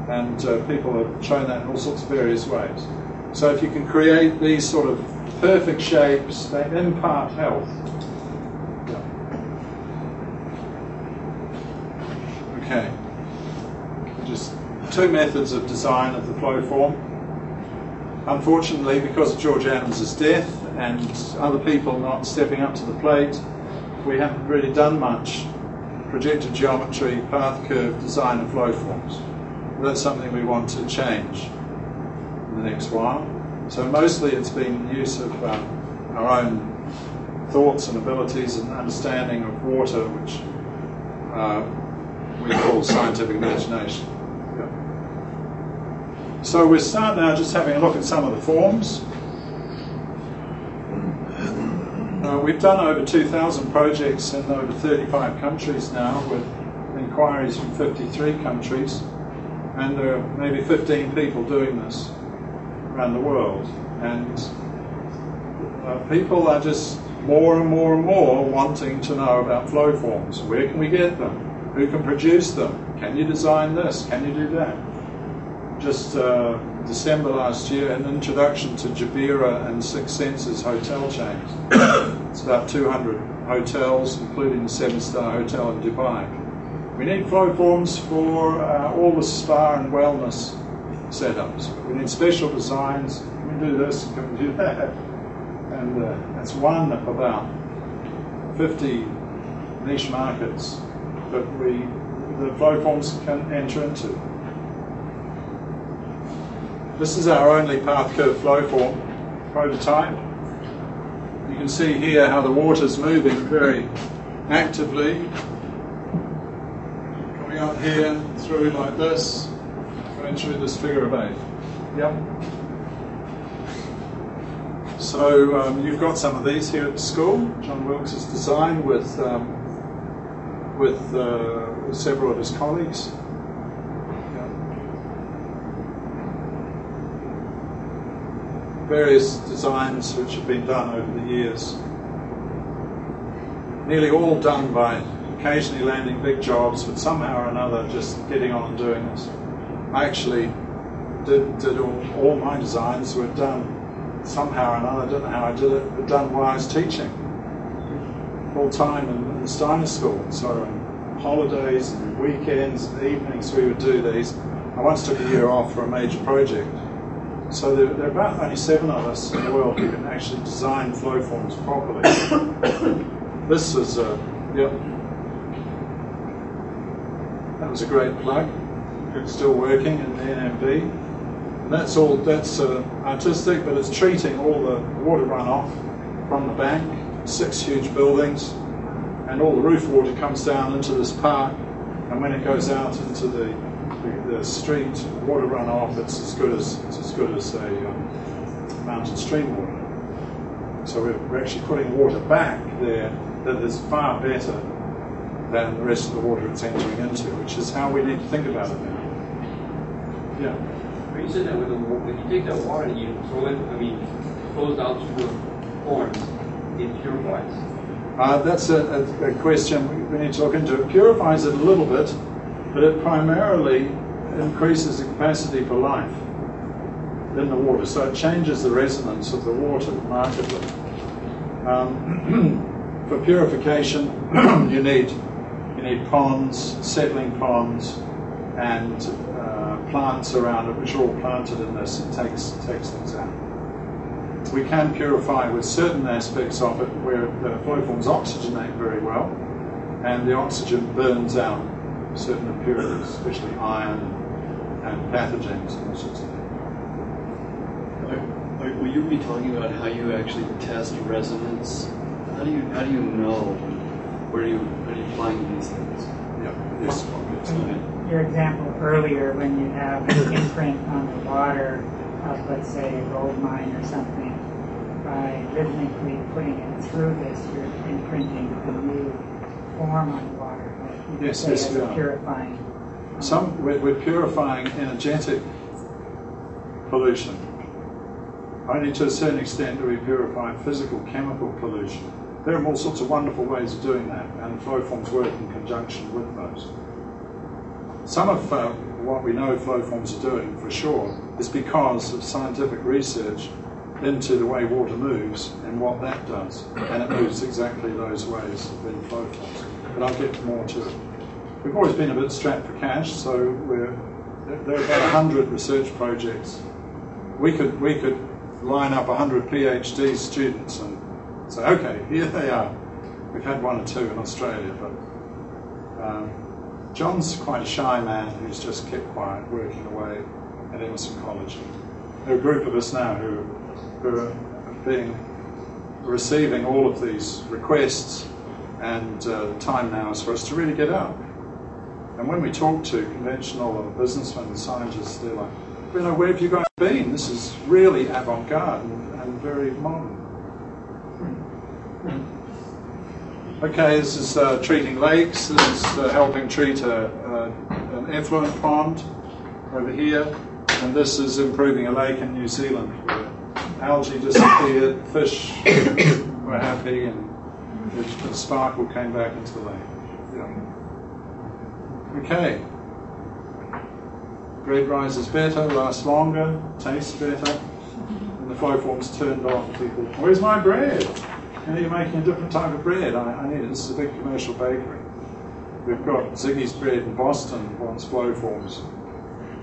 S2: And people have shown that in all sorts of various ways. So if you can create these sort of perfect shapes, they impart health. Yeah. Okay. Just two methods of design of the flow form. Unfortunately, because of George Adams's death and other people not stepping up to the plate, we haven't really done much projected geometry, path curve, design of flow forms. That's something we want to change in the next while. So mostly it's been the use of our own thoughts and abilities and understanding of water, which we call scientific imagination. Yeah. So we'll start now just having a look at some of the forms. We've done over 2,000 projects in over 35 countries now, with inquiries from 53 countries, and there are maybe 15 people doing this around the world. And people are just more and more and more wanting to know about flow forms. Where can we get them? Who can produce them? Can you design this? Can you do that? Just December last year, an introduction to Jabira and Six Senses hotel chains. It's about 200 hotels, including the 7-star hotel in Dubai. We need flow forms for all the spa and wellness setups. We need special designs. Can we do this? Can we do that? And that's one of about 50 niche markets that the flow forms can enter into. This is our only path curve flow form prototype. You can see here how the water's moving very actively. Coming up here, through like this, going through this figure of 8. Yep. So you've got some of these here at school. John Wilkes has designed with several of his colleagues. Various designs which have been done over the years. Nearly all done by occasionally landing big jobs, but somehow or another just getting on and doing this. I actually did all my designs were done somehow or another. I don't know how I did it, but done while I was teaching full time in the Steiner School. So on holidays and weekends and evenings we would do these. I once took a year off for a major project. So there are about only 7 of us in the world who can actually design flow forms properly. This was yep. That was a great plug. It's still working in the NMB. And that's artistic, but it's treating all the water runoff from the bank, 6 huge buildings, and all the roof water comes down into this park, and when it goes out into the street water runoff, it's as good as a mountain stream water. So we're actually putting water back there that is far better than the rest of the water it's entering into, which is how we need to think about it now. Yeah.
S4: When you said that when you take that water and you throw it, it flows out through the forms, it purifies.
S2: That's a question we need to look into. It purifies it a little bit, but it primarily increases the capacity for life in the water. So it changes the resonance of the water markedly. For purification, you need ponds, settling ponds, and plants around it, which are all planted in this. It takes things out. We can purify with certain aspects of it where the flow forms oxygenate very well, and the oxygen burns out certain impurities, especially iron and pathogens and all sorts of things.
S5: Will you be talking about how you actually test resonance? How do you know where are you applying these things?
S2: Yeah. Yes.
S6: Your example earlier, when you have an imprint on the water of, let's say, a gold mine or something, by rhythmically putting it through this, you're imprinting a new form on the water.
S2: Yes, we are.
S6: Purifying.
S2: We're purifying energetic pollution. Only to a certain extent do we purify physical, chemical pollution. There are all sorts of wonderful ways of doing that, and flow forms work in conjunction with those. Some of what we know flow forms are doing for sure is because of scientific research into the way water moves and what that does. And it moves exactly those ways in flow forms. But I'll get more to it. We've always been a bit strapped for cash, so there are about 100 research projects. We could line up 100 PhD students and say, okay, here they are. We've had one or two in Australia, but John's quite a shy man who's just kept quiet, working away at Emerson College. There are a group of us now who are receiving all of these requests, and the time now is for us to really get out. And when we talk to conventional businessmen and scientists, they're like, where have you guys been? This is really avant-garde and very modern. Okay, this is treating lakes. This is helping treat an effluent pond over here. And this is improving a lake in New Zealand where algae disappeared, fish were happy, and the sparkle came back into the lake. Yeah. Okay. Bread rises better, lasts longer, tastes better, and the flow form's turned on. People, where's my bread? You're making a different type of bread. I need it. This is a big commercial bakery. We've got Ziggy's Bread in Boston wants flow forms.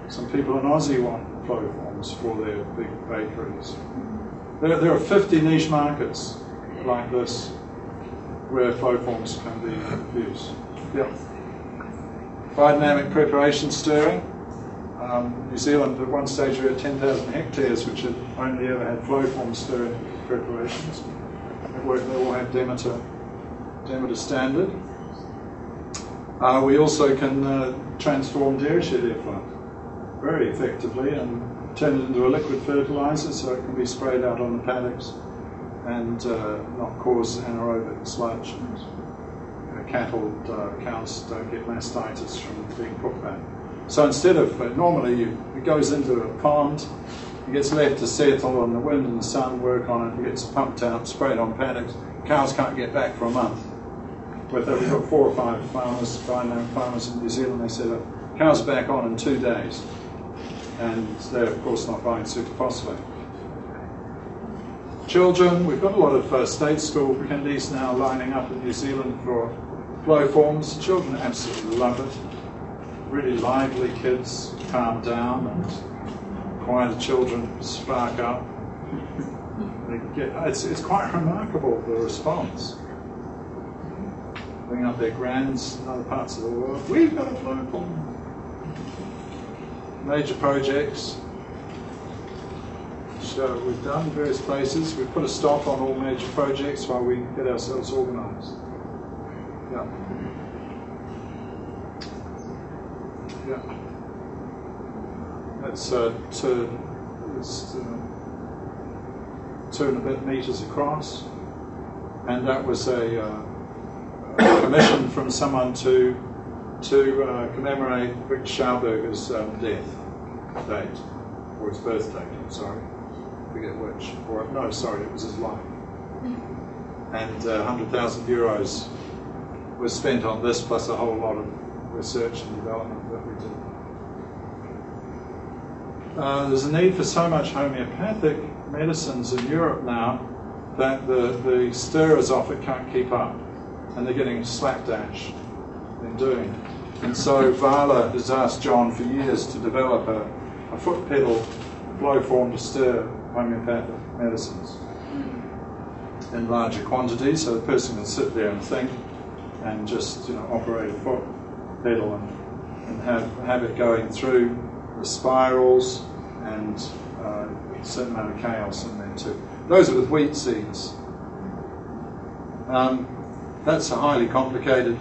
S2: Some people in Aussie want flow forms for their big bakeries. There are 50 niche markets like this where flow forms can be used. Yeah. Biodynamic preparation stirring. New Zealand at one stage we had 10,000 hectares which had only ever had flow form stirring preparations. They all have Demeter standard. We also can transform dairy shed effluent very effectively and turn it into a liquid fertilizer so it can be sprayed out on the paddocks and not cause anaerobic sludge. Cows don't get mastitis from being put back. So instead of, normally it goes into a pond, it gets left to settle and the wind and the sun work on it, it gets pumped out, sprayed on paddocks. Cows can't get back for a month. We've got 4 or 5 farmers, biodynamic farmers in New Zealand, they said, cows back on in 2 days. And they're of course not buying superphosphate. Children, we've got a lot of state school kindies now lining up in New Zealand for flow forms. Children absolutely love it. Really lively kids calm down and quieter children spark up. It's quite remarkable, the response. Bring up their grands in other parts of the world. We've got a flow form. Major projects. So we've done various places. We've put a stop on all major projects while we get ourselves organised. Yeah. Yeah. That's 2 and a bit metres across, and that was a commission from someone to commemorate Victor Schauberger's death date, or his birth date, I'm sorry, I forget which, it was his life. And 100,000 euros was spent on this, plus a whole lot of research and development that we did. There's a need for so much homeopathic medicines in Europe now that the stirrers off it can't keep up, and they're getting slapdash in doing it. And so Vala has asked John for years to develop a foot pedal flow form to stir homeopathic medicines in larger quantities, so the person can sit there and think and just operate a foot pedal and have it going through the spirals and a certain amount of chaos in there too. Those are with wheat seeds. That's a highly complicated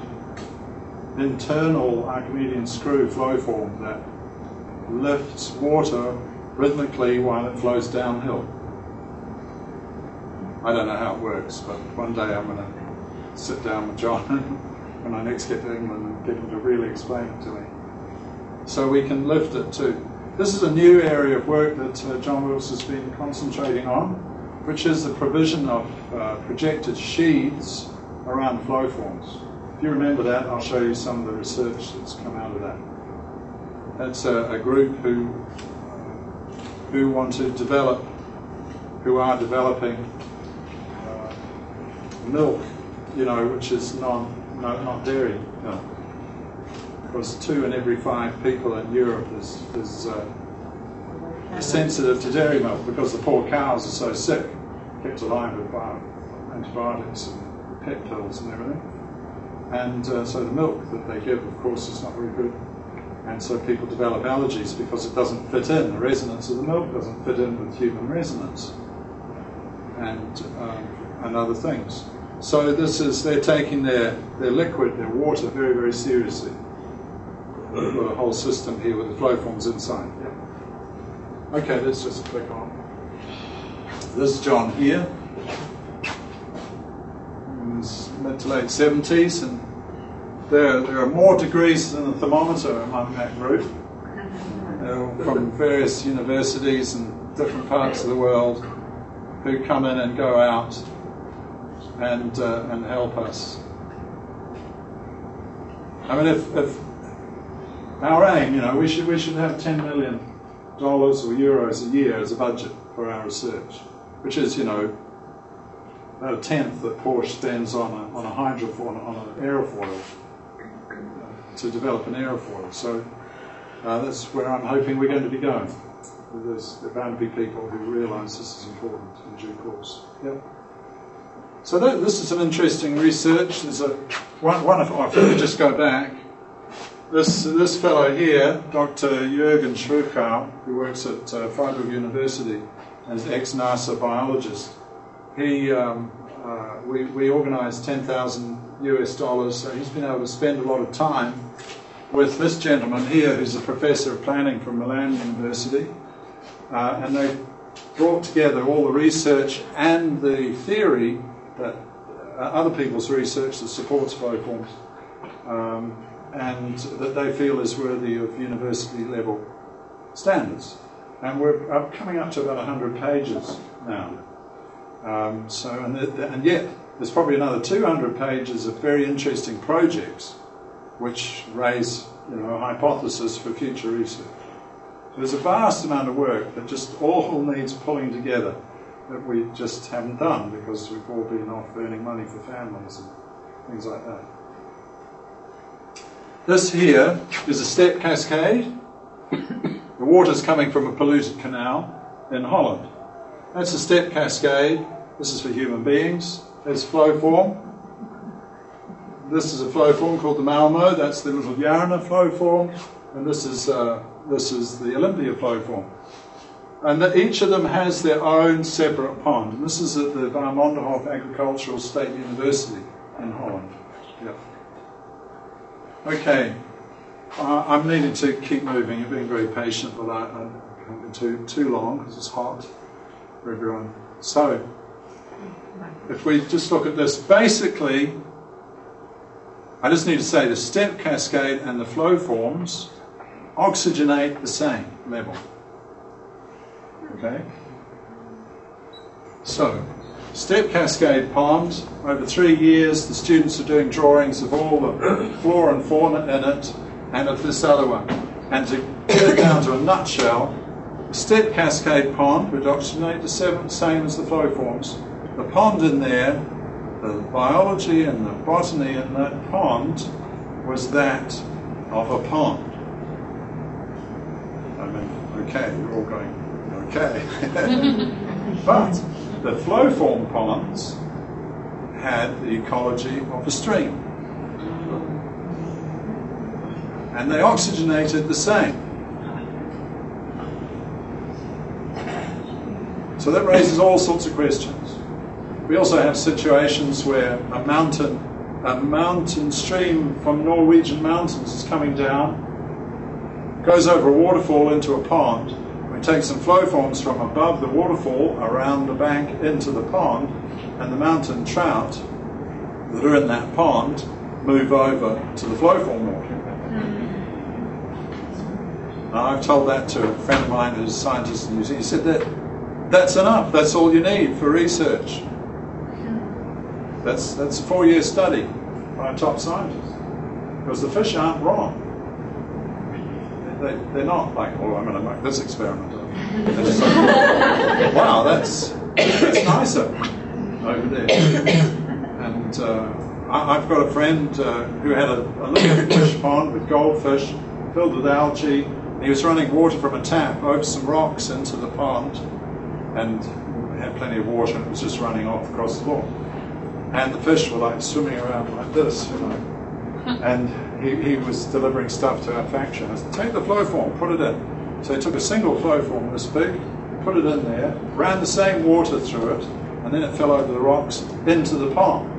S2: internal Archimedean screw flow form that lifts water rhythmically while it flows downhill. I don't know how it works, but one day I'm going to sit down with John when I next get to England and get him to really explain it to me. So we can lift it too. This is a new area of work that John Wilkes has been concentrating on, which is the provision of projected sheaths around flow forms. If you remember that, I'll show you some of the research that's come out of that. That's a group who want to develop, who are developing milk, which is not dairy milk. Because 2 in every 5 people in Europe is sensitive to dairy milk because the poor cows are so sick, kept alive with antibiotics and pet pills and everything. And so the milk that they give, of course, is not very good. And so people develop allergies because it doesn't fit in. The resonance of the milk doesn't fit in with human resonance and other things. So they're taking their liquid, their water, very, very seriously. We've got a whole system here with the flow forms inside. Yeah. Okay, let's just click on. This is John here. He's mid to late 70s, and there are more degrees than a thermometer among that group. From various universities and different parts of the world who come in and go out and help us. I mean, if our aim, we should have $10 million or euros a year as a budget for our research, which is, about a tenth that Porsche spends on a hydrofoil, on an aerofoil, to develop an aerofoil. So that's where I'm hoping we're going to be going. There are bound to be people who realise this is important in due course. Yep. So this is some interesting research. There's if we just go back, this fellow here, Dr. Jürgen Schruchau, who works at Freiburg University as ex-NASA biologist, we organised $10,000, so he's been able to spend a lot of time with this gentleman here, who's a professor of planning from Milan University, and they brought together all the research and the theory that other people's research that supports flow forms, and that they feel is worthy of university level standards. And we're coming up to about 100 pages now. And yet there's probably another 200 pages of very interesting projects which raise a hypothesis for future research. So there's a vast amount of work that just all needs pulling together that we just haven't done because we've all been off earning money for families and things like that. This here is a step cascade. The water's coming from a polluted canal in Holland. That's a step cascade. This is for human beings. There's flow form. This is a flow form called the Malmo. That's the little Yarna flow form. And this is the Olympia flow form. And each of them has their own separate pond. And this is at the Van Monderhof Agricultural State University in Holland. Yep. Okay. I'm needing to keep moving. You're being very patient, but I can't go too long because it's hot for everyone. So, if we just look at this, basically, I just need to say the step cascade and the flow forms oxygenate the same level. Okay? So, step cascade pond, over 3 years, the students are doing drawings of all the flora and fauna in it and of this other one. And to get it down to a nutshell, the step cascade pond would oxygenate the same as the flow forms. The pond in there, the biology and the botany in that pond was that of a pond. I mean, okay, you're all going, okay. But the flow form ponds had the ecology of a stream. And they oxygenated the same. So that raises all sorts of questions. We also have situations where a mountain stream from Norwegian mountains is coming down, goes over a waterfall into a pond. We take some flow forms from above the waterfall around the bank into the pond, and the mountain trout that are in that pond move over to the flow form water. Now, I've told that to a friend of mine who's a scientist in New Zealand. He said that's enough, that's all you need for research. That's a 4-year study by a top scientist. Because the fish aren't wrong. they're not like, oh, I'm going to make this experiment. They're just like, wow, that's nicer over there. And I've got a friend who had a little fish pond with goldfish filled with algae. He was running water from a tap over some rocks into the pond, and had plenty of water, and it was just running off across the lawn. And the fish were like swimming around like this, you know. And he was delivering stuff to our factory. I said, take the flow form, put it in. So he took a single flow form this big, put it in there, ran the same water through it, and then it fell over the rocks into the pond.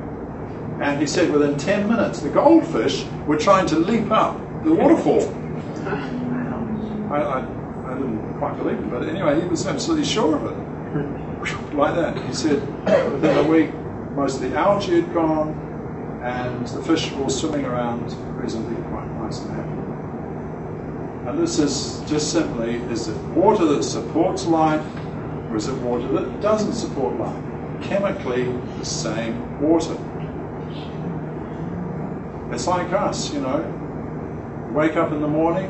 S2: And he said within 10 minutes, the goldfish were trying to leap up the waterfall. I didn't quite believe him, but anyway, he was absolutely sure of it. Like that. He said within a week, most of the algae had gone, and the fish were all swimming around reasonably quite nice and happy. And this is just simply, is it water that supports life, or is it water that doesn't support life? Chemically, the same water. It's like us, you know. You wake up in the morning,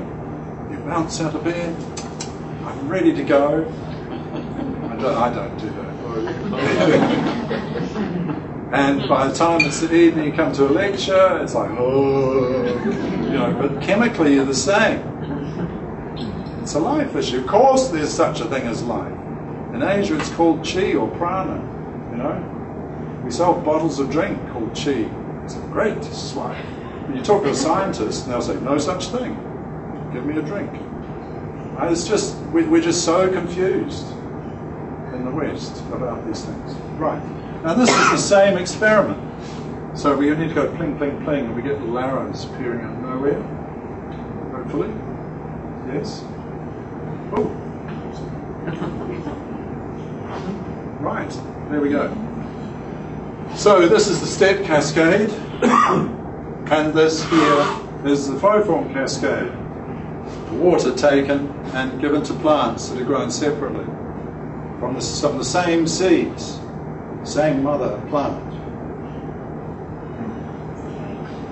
S2: you bounce out of bed, I'm ready to go. I don't do that. And by the time it's the evening, you come to a lecture, it's like, oh, you know, but chemically you're the same. It's a life issue. Of course there's such a thing as life. In Asia it's called chi or prana, you know. We sell bottles of drink called chi. It's great, this is life. When you talk to a scientist, and they'll say, no such thing. Give me a drink. It's just, we're just so confused in the West about these things. Right. Now this is the same experiment. So we need to go pling, pling, pling, and we get little arrows appearing out of nowhere. Hopefully. Yes? Oh. Right. There we go. So this is the step cascade. And this here is the flow form cascade. Water taken and given to plants that are grown separately from the same seeds, same mother plant.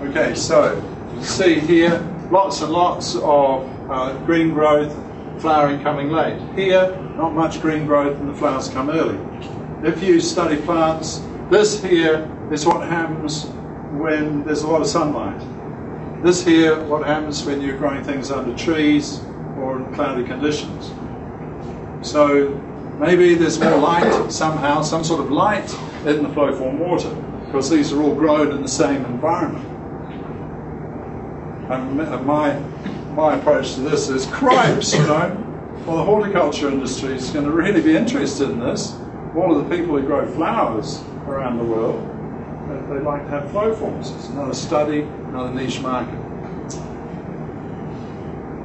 S2: Okay, so you see here lots and lots of green growth, flowering coming late. Here, not much green growth and the flowers come early. If you study plants, this here is what happens when there's a lot of sunlight. This here, what happens when you're growing things under trees or in cloudy conditions. So maybe there's more light somehow, some sort of light in the flow form water, because these are all grown in the same environment. And my approach to this is, cripes, you know, well, the horticulture industry is going to really be interested in this. All of the people who grow flowers around the world, they like to have flow forms. It's another study, another niche market.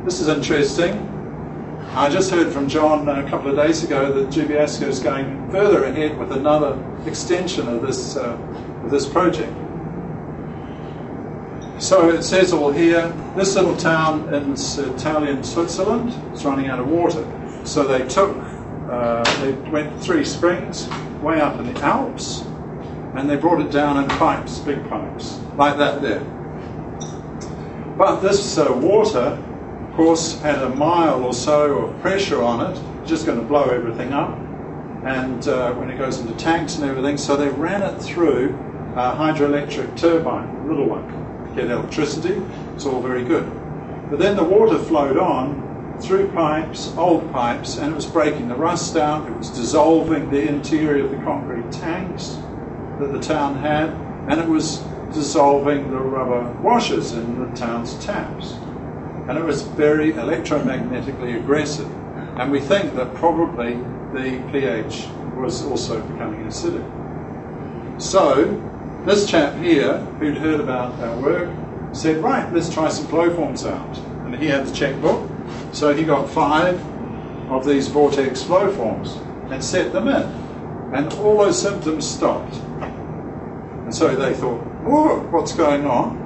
S2: This is interesting. I just heard from John a couple of days ago that GBASCO is going further ahead with another extension of this project. So it says all here, this little town in Italian Switzerland is running out of water. So they went 3 springs way up in the Alps, and they brought it down in pipes, big pipes, like that there. But this water, of course, had a mile or so of pressure on it, just going to blow everything up, and when it goes into tanks and everything, so they ran it through a hydroelectric turbine, a little one, to get electricity. It's all very good. But then the water flowed on through pipes, old pipes, and it was breaking the rust out, it was dissolving the interior of the concrete tanks that the town had, and it was dissolving the rubber washers in the town's taps. And it was very electromagnetically aggressive. And we think that probably the pH was also becoming acidic. So, this chap here, who'd heard about our work, said, right, let's try some flow forms out. And he had the checkbook, so he got 5 of these vortex flow forms and set them in. And all those symptoms stopped. And so they thought, whoa, what's going on?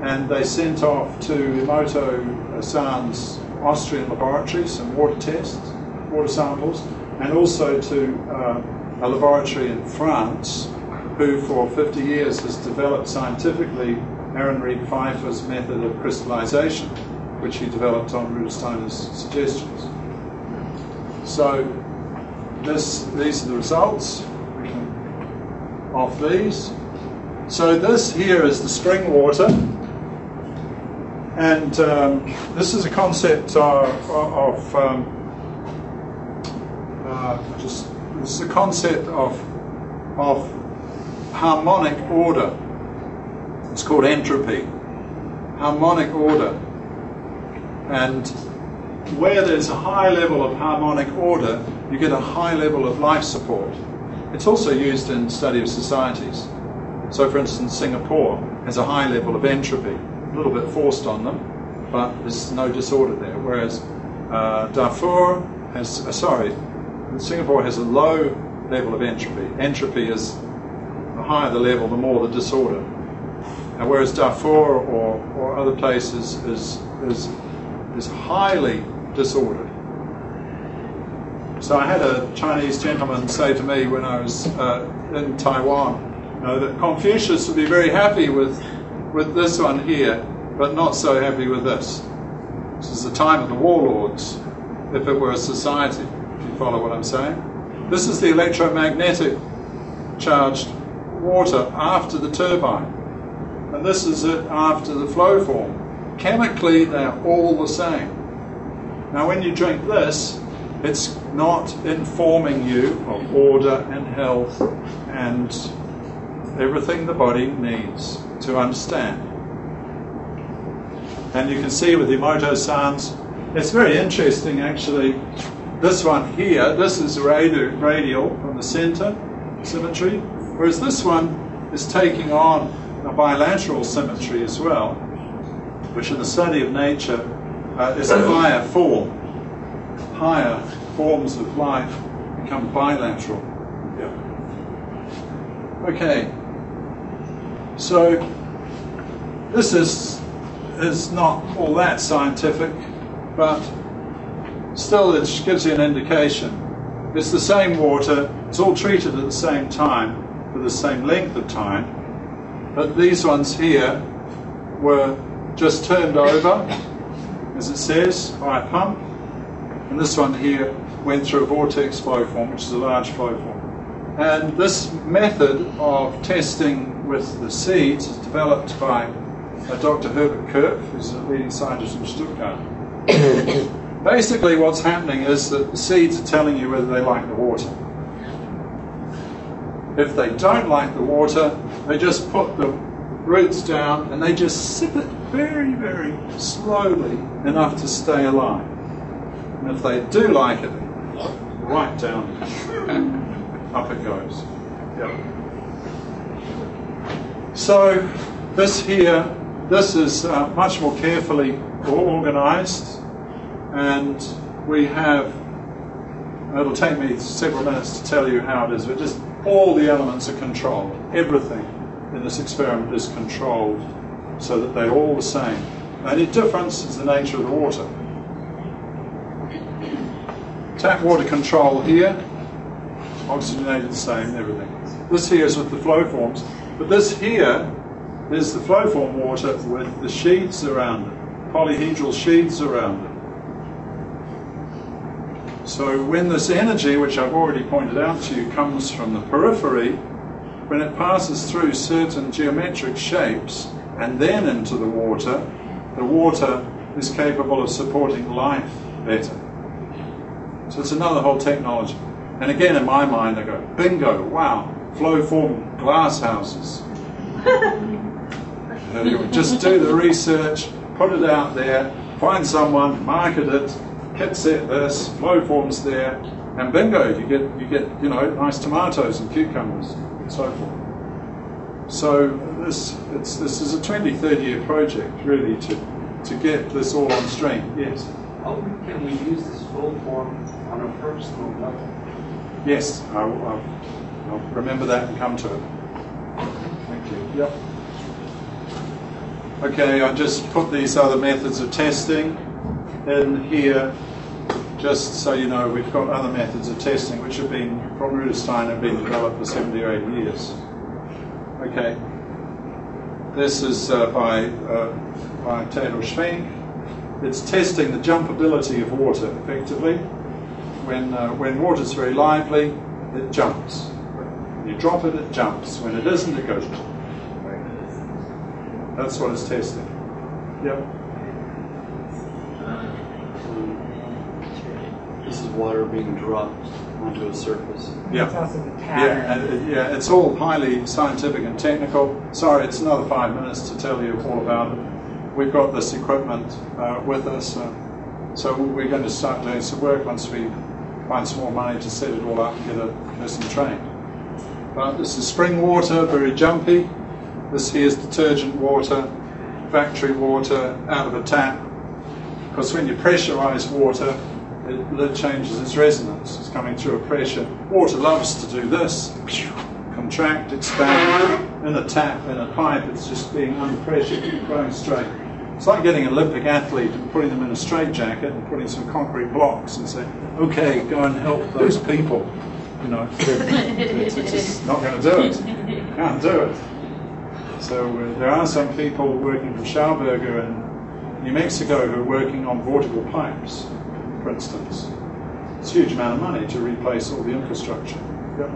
S2: And they sent off to Emoto San's Austrian laboratory some water tests, water samples, and also to a laboratory in France who for 50 years has developed scientifically Aaron Reed Pfeiffer's method of crystallization. which he developed on Rudolf Steiner's suggestions. So these are the results of these. So this here is the spring water, and this is a concept this is a concept of harmonic order. It's called entropy. Harmonic order. And where there's a high level of harmonic order, you get a high level of life support. It's also used in study of societies. So, for instance, Singapore has a high level of entropy, a little bit forced on them, but there's no disorder there. Whereas Singapore has a low level of entropy. Entropy is the higher the level, the more the disorder. And whereas Darfur or other places is highly disordered. So I had a Chinese gentleman say to me when I was in Taiwan, that Confucius would be very happy with this one here, but not so happy with this. This is the time of the warlords, if it were a society, if you follow what I'm saying. This is the electromagnetic charged water after the turbine. And this is it after the flow form. Chemically, they're all the same. Now, when you drink this, it's not informing you of order and health and everything the body needs to understand. And you can see with the Emoto-sans, it's very interesting actually. This one here, this is radial from the center symmetry, whereas this one is taking on a bilateral symmetry as well, which in the study of nature is a higher form. Higher forms of life become bilateral. Yeah. Okay. So this is not all that scientific, but still it gives you an indication. It's the same water, it's all treated at the same time, for the same length of time, but these ones here were just turned over, as it says, by a pump, and this one here went through a vortex flow form, which is a large flow form. And this method of testing with the seeds is developed by Dr. Herbert Kirk, who's a leading scientist in Stuttgart. Basically what's happening is that the seeds are telling you whether they like the water. If they don't like the water, they just put the roots down and they just sip it very, very slowly enough to stay alive. And if they do like it, right down, up it goes. Yep. So this here, this is much more carefully organized, and we have, it'll take me several minutes to tell you how it is, but just all the elements are controlled. Everything in this experiment is controlled so that they're all the same. The only difference is the nature of the water. Tap water control here, oxygenated the same, everything. This here is with the flow forms, but this here is the flow form water with the sheaths around it, polyhedral sheaths around it. So when this energy, which I've already pointed out to you, comes from the periphery, when it passes through certain geometric shapes and then into the water is capable of supporting life better. So it's another whole technology. And again, in my mind, I go, bingo, wow, flow form glass houses. Just do the research, put it out there, find someone, market it, hit set this, flow forms there, and bingo, you get nice tomatoes and cucumbers and so forth. So this is a 20-30 year project really to get this all on stream. Yes.
S4: How can we use this flow form on a personal level?
S2: Yes, I'll remember that and come to it. Thank you. Yep. Okay, I just put these other methods of testing in here, just so you know we've got other methods of testing which have been, from Rudolf Steiner, have been developed for 70 or 80 years. Okay, this is by Theodor Schwenk, it's testing the jumpability of water effectively. When water's very lively, it jumps. When you drop it, it jumps. When it isn't, it goes. That's what it's testing. Yep.
S5: This is water being dropped onto a surface.
S2: Yeah.
S6: It's also the pattern.
S2: Yeah, it's all highly scientific and technical. Sorry, it's another 5 minutes to tell you all about it. We've got this equipment with us, so we're going to start doing some work once we find some more money to set it all up and get a person trained. But this is spring water, very jumpy. This here is detergent water, factory water out of a tap. Because when you pressurize water, it changes its resonance. It's coming through a pressure. Water loves to do this, contract, expand. In a tap, in a pipe, it's just being under pressure, going straight. It's like getting an Olympic athlete and putting them in a straitjacket and putting some concrete blocks and saying, okay, go and help those people. You know, it's just not going to do it. Can't do it. So there are some people working from Schauberger in New Mexico who are working on vortical pipes, for instance. It's a huge amount of money to replace all the infrastructure. Yep.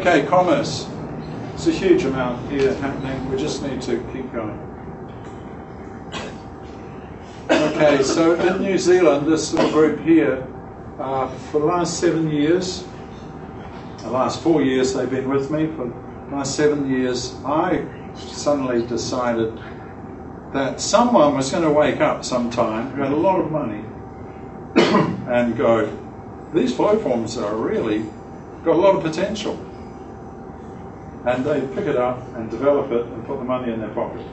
S2: Okay, commerce. It's a huge amount here happening. We just need to keep going. Okay, so in New Zealand, this little group here, for the last 7 years, the last 4 years they've been with me, for the last 7 years, I suddenly decided that someone was going to wake up sometime who had a lot of money and go, these flow forms are really got a lot of potential. And they pick it up and develop it and put the money in their pocket.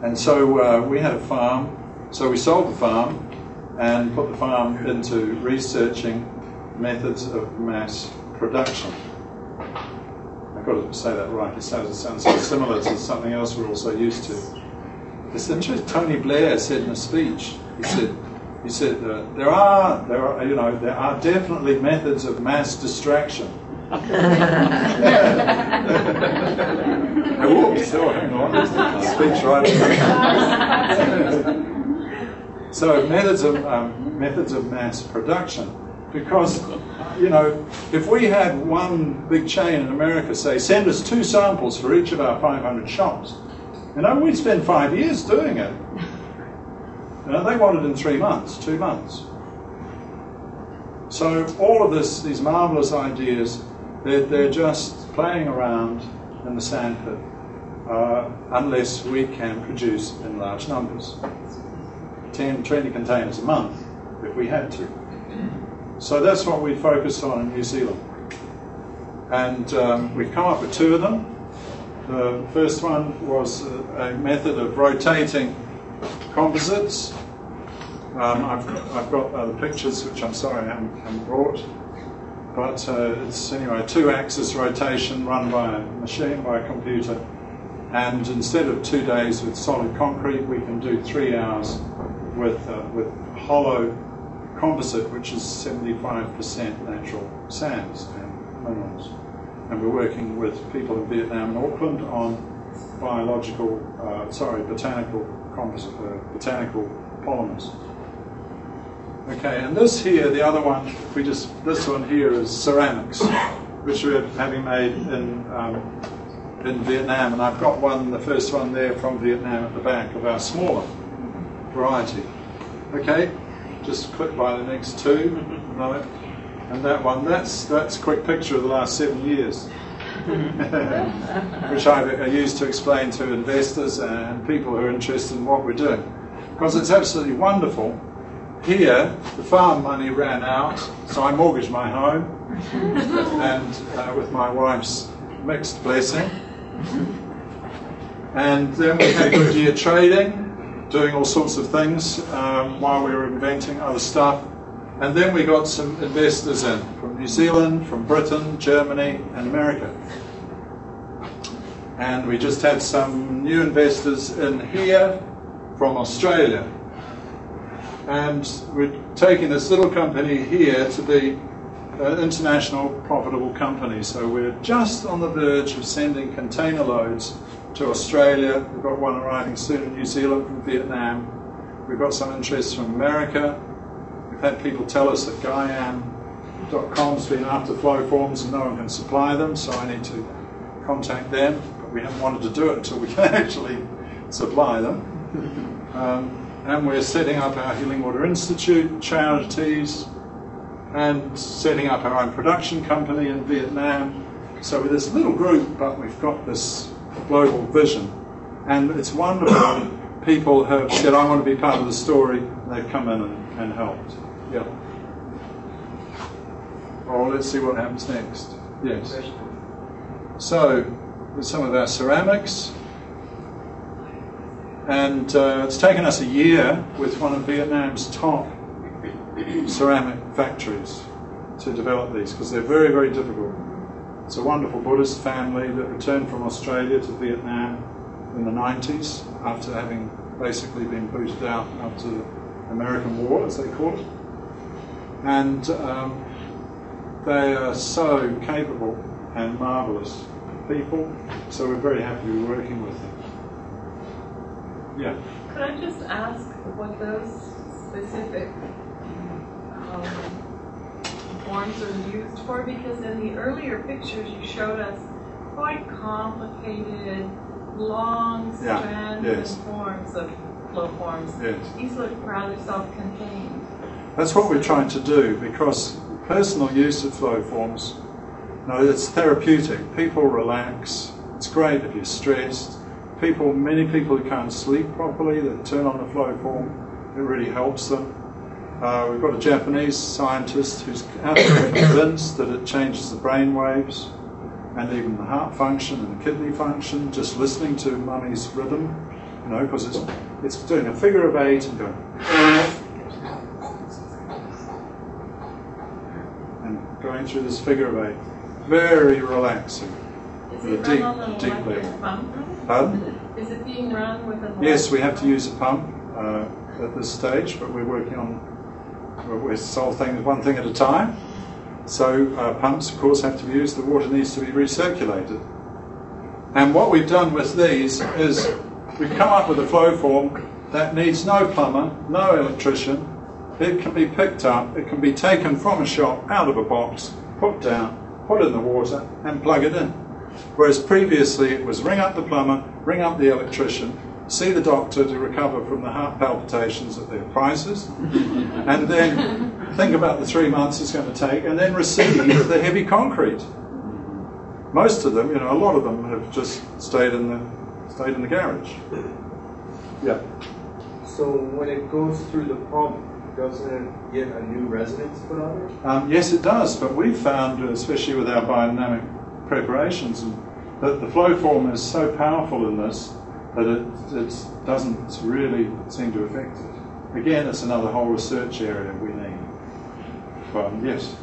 S2: And so we had a farm, so we sold the farm and put the farm into researching methods of mass production. I've got to say that right, it sounds so similar to something else we're also used to. It's interesting, Tony Blair said in a speech, he said there are definitely methods of mass distraction. Hang on, speech right. So methods of mass production, because if we had one big chain in America say send us 2 samples for each of our 500 shops, we'd spend 5 years doing it. They want it in 3 months, 2 months. So all of these marvelous ideas, they're just playing around in the sandpit unless we can produce in large numbers. 10, 20 containers a month if we had to. So that's what we focused on in New Zealand. And we've come up with 2 of them. The first one was a method of rotating composites. I've got other pictures, which I'm sorry I haven't brought. But it's anyway a 2-axis rotation run by a machine, by a computer. And instead of 2 days with solid concrete, we can do 3 hours with hollow composite, which is 75% natural sands and minerals. And we're working with people in Vietnam and Auckland on botanical polymers. Okay, and this here, the other one, this one here is ceramics, which we're having made in Vietnam, and I've got the first one there from Vietnam at the back of our smaller variety. Okay, just click by the next 2, no, and that one, that's a quick picture of the last 7 years, which I used to explain to investors and people who are interested in what we're doing, because it's absolutely wonderful. Here, the farm money ran out, so I mortgaged my home, and with my wife's mixed blessing. And then we had a good year trading, doing all sorts of things while we were inventing other stuff. And then we got some investors in from New Zealand, from Britain, Germany, and America. And we just had some new investors in here from Australia. And we're taking this little company here to be an international profitable company. So we're just on the verge of sending container loads to Australia. We've got one arriving soon in New Zealand from Vietnam. We've got some interest from America. We've had people tell us that Guyam.com's been after flow forms and no one can supply them, so I need to contact them. But we haven't wanted to do it until we can actually supply them. And we're setting up our Healing Water Institute, charities, and setting up our own production company in Vietnam. So we're this little group, but we've got this global vision. And it's wonderful. People have said, I want to be part of the story. They've come in and helped. Yeah. Oh, let's see what happens next. Yes. So, with some of our ceramics. And it's taken us a year with one of Vietnam's top ceramic factories to develop these, because they're very, very difficult. It's a wonderful Buddhist family that returned from Australia to Vietnam in the 90s after having basically been booted out after the American War, as they call it. And they are so capable and marvellous people, so we're very happy to be working with them. Yeah.
S7: Could I just ask what those specific forms are used for? Because in the earlier pictures you showed us quite complicated, long strands and forms of flow forms.
S2: Yes.
S7: These look rather self-contained.
S2: That's what we're trying to do, because personal use of flow forms, it's therapeutic. People relax. It's great if you're stressed. Many people who can't sleep properly, that turn on the flow form, it really helps them. We've got a Japanese scientist who's absolutely convinced that it changes the brain waves and even the heart function and the kidney function, just listening to mummy's rhythm, because it's doing a figure of 8 and going and going through this figure of 8. Very relaxing.
S7: Is it run on an
S2: deep
S7: electric
S2: level.
S7: pump?
S2: Pardon?
S7: Is it being run with an
S2: Yes, we have to use a pump at this stage, but we're working on, we solve things one thing at a time. So pumps, of course, have to be used. The water needs to be recirculated. And what we've done with these is we've come up with a flow form that needs no plumber, no electrician. It can be picked up, it can be taken from a shop, out of a box, put down, put in the water, and plug it in. Whereas previously it was ring up the plumber, ring up the electrician, see the doctor to recover from the heart palpitations at their prices, and then think about the 3 months it's going to take, and then receive the heavy concrete. Most of them, a lot of them have just stayed in the garage. Yeah.
S8: So when it goes through the pump, doesn't it get a new resonance put on it?
S2: Yes, it does, but we've found, especially with our biodynamic preparations, that the flow form is so powerful in this that it doesn't really seem to affect it. Again, it's another whole research area we need. But yes.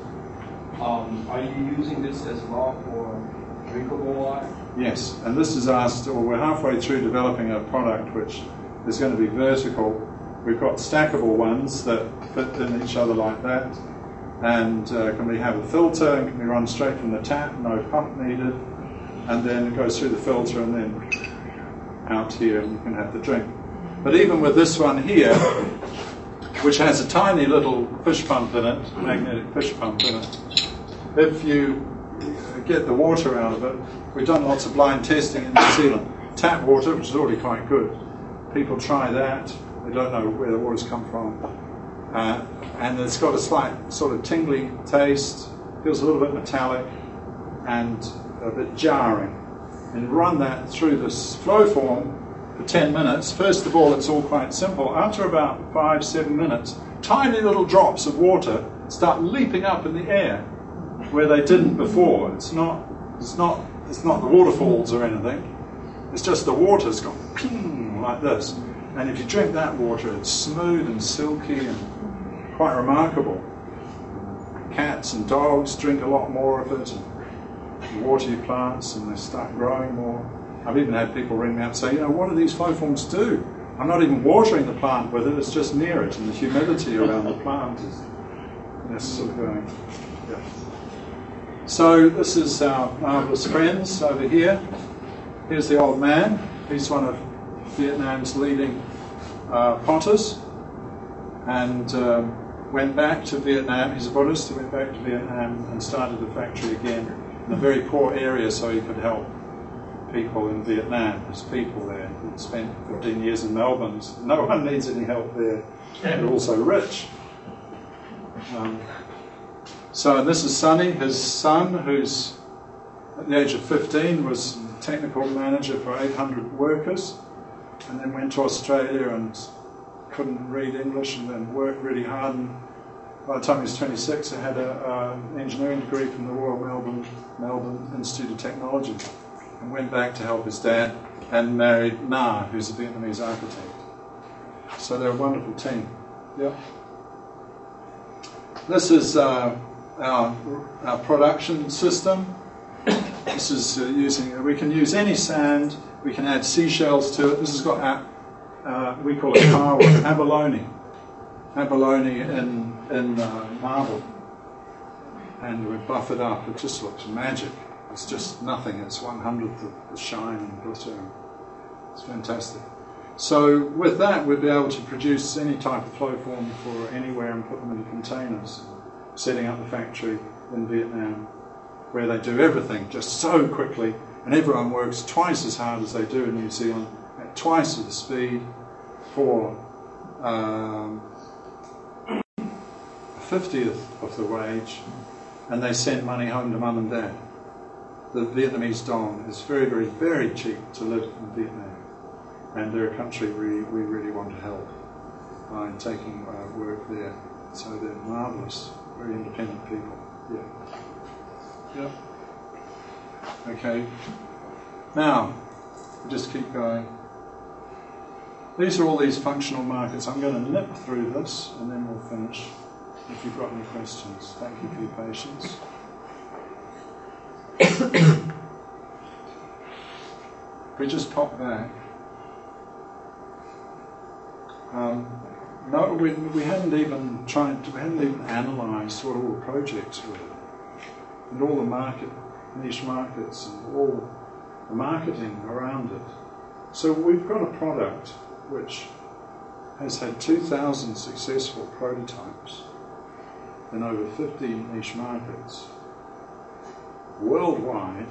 S8: Are you using this as well for drinkable water?
S2: Yes, and this is we're halfway through developing a product which is going to be vertical. We've got stackable ones that fit in each other like that, and can have a filter and can be run straight from the tap, no pump needed, and then it goes through the filter and then out here and you can have the drink. But even with this one here, which has a tiny little fish pump in it, magnetic fish pump in it, if you get the water out of it, we've done lots of blind testing in New Zealand. Tap water, which is already quite good. People try that, they don't know where the water's come from. And it's got a slight sort of tingly taste, feels a little bit metallic and a bit jarring. And run that through this flow form for 10 minutes. First of all, it's all quite simple. After about 5-7 minutes, tiny little drops of water start leaping up in the air where they didn't before. It's not the waterfalls or anything. It's just the water's gone ping like this. And if you drink that water, it's smooth and silky and quite remarkable. Cats and dogs drink a lot more of it. You water your plants and they start growing more. I've even had people ring me up and say, what do these flow forms do? I'm not even watering the plant with it, it's just near it, and the humidity around the plant is sort of going. Yeah. So this is our marvellous friends over here. Here's the old man. He's one of Vietnam's leading potters, and went back to Vietnam. He's a Buddhist. He went back to Vietnam and started a factory again in a very poor area so he could help people in Vietnam. There's people there. He spent 15 years in Melbourne. So no one needs any help there. They're also rich. So this is Sonny, his son, who's at the age of 15 was technical manager for 800 workers, and then went to Australia and couldn't read English, and then worked really hard. And by the time he was 26, he had an engineering degree from the Royal Melbourne Institute of Technology, and went back to help his dad, and married Na, who's a Vietnamese architect. So they're a wonderful team. Yeah. This is our production system. This is we can use any sand, we can add seashells to it. This has got we call it abalone in marble, and we buff it up. It just looks magic. It's just nothing. It's 1/100th of the shine and glitter. It's fantastic. So with that, we'll be able to produce any type of flow form for anywhere and put them in containers. Setting up the factory in Vietnam, where they do everything just so quickly, and everyone works twice as hard as they do in New Zealand, at twice the speed, for a 50th of the wage, and they send money home to mum and dad. The Vietnamese dong is very, very, very cheap to live in Vietnam, and they're a country we really want to help by taking work there. So they're marvellous, very independent people. Yeah. Yeah. Okay. Now, we'll just keep going. These are all these functional markets. I'm going to nip through this and then we'll finish. If you've got any questions, thank you for your patience. If we just pop back. No, we hadn't even analysed what all the projects were, and all the niche markets, and all the marketing around it. So we've got a product which has had 2,000 successful prototypes in over 50 niche markets worldwide,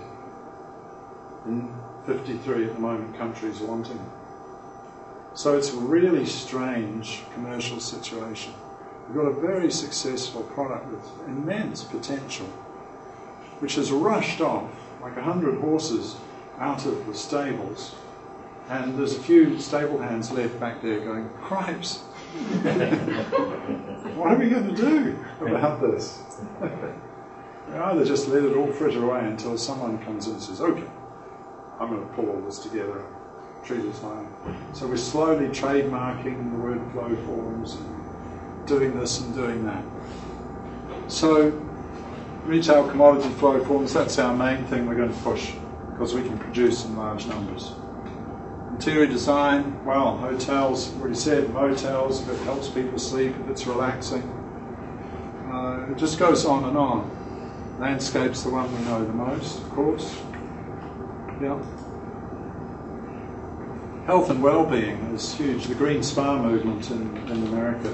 S2: in 53 at the moment countries wanting it. So it's a really strange commercial situation. We've got a very successful product with immense potential, which has rushed off like 100 horses out of the stables, and there's a few stable hands left back there going, "Cripes, what are we going to do about this?" We either just let it all fritter away until someone comes in and says, "Okay, I'm going to pull all this together, treat it like." So we're slowly trademarking the word flow forms and doing this and doing that. So retail commodity flow forms, that's our main thing we're going to push, because we can produce in large numbers. Interior design, well, hotels, already said, motels, if it helps people sleep, if it's relaxing. It just goes on and on. Landscape's the one we know the most, of course. Yeah. Health and well-being is huge. The green spa movement in America.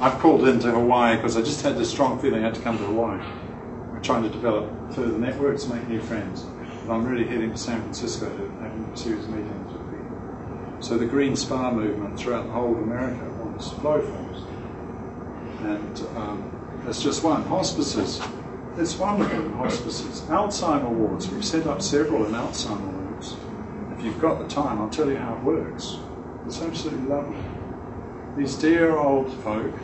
S2: I've called into Hawaii because I just had this strong feeling I had to come to Hawaii. We're trying to develop further networks, make new friends. But I'm really heading to San Francisco to have serious meetings with people. So the green spa movement throughout the whole of America wants flow forms. And that's just one. Hospices. It's wonderful in hospices. Alzheimer wards. We've set up several in Alzheimer wards. If you've got the time, I'll tell you how it works. It's absolutely lovely. These dear old folk,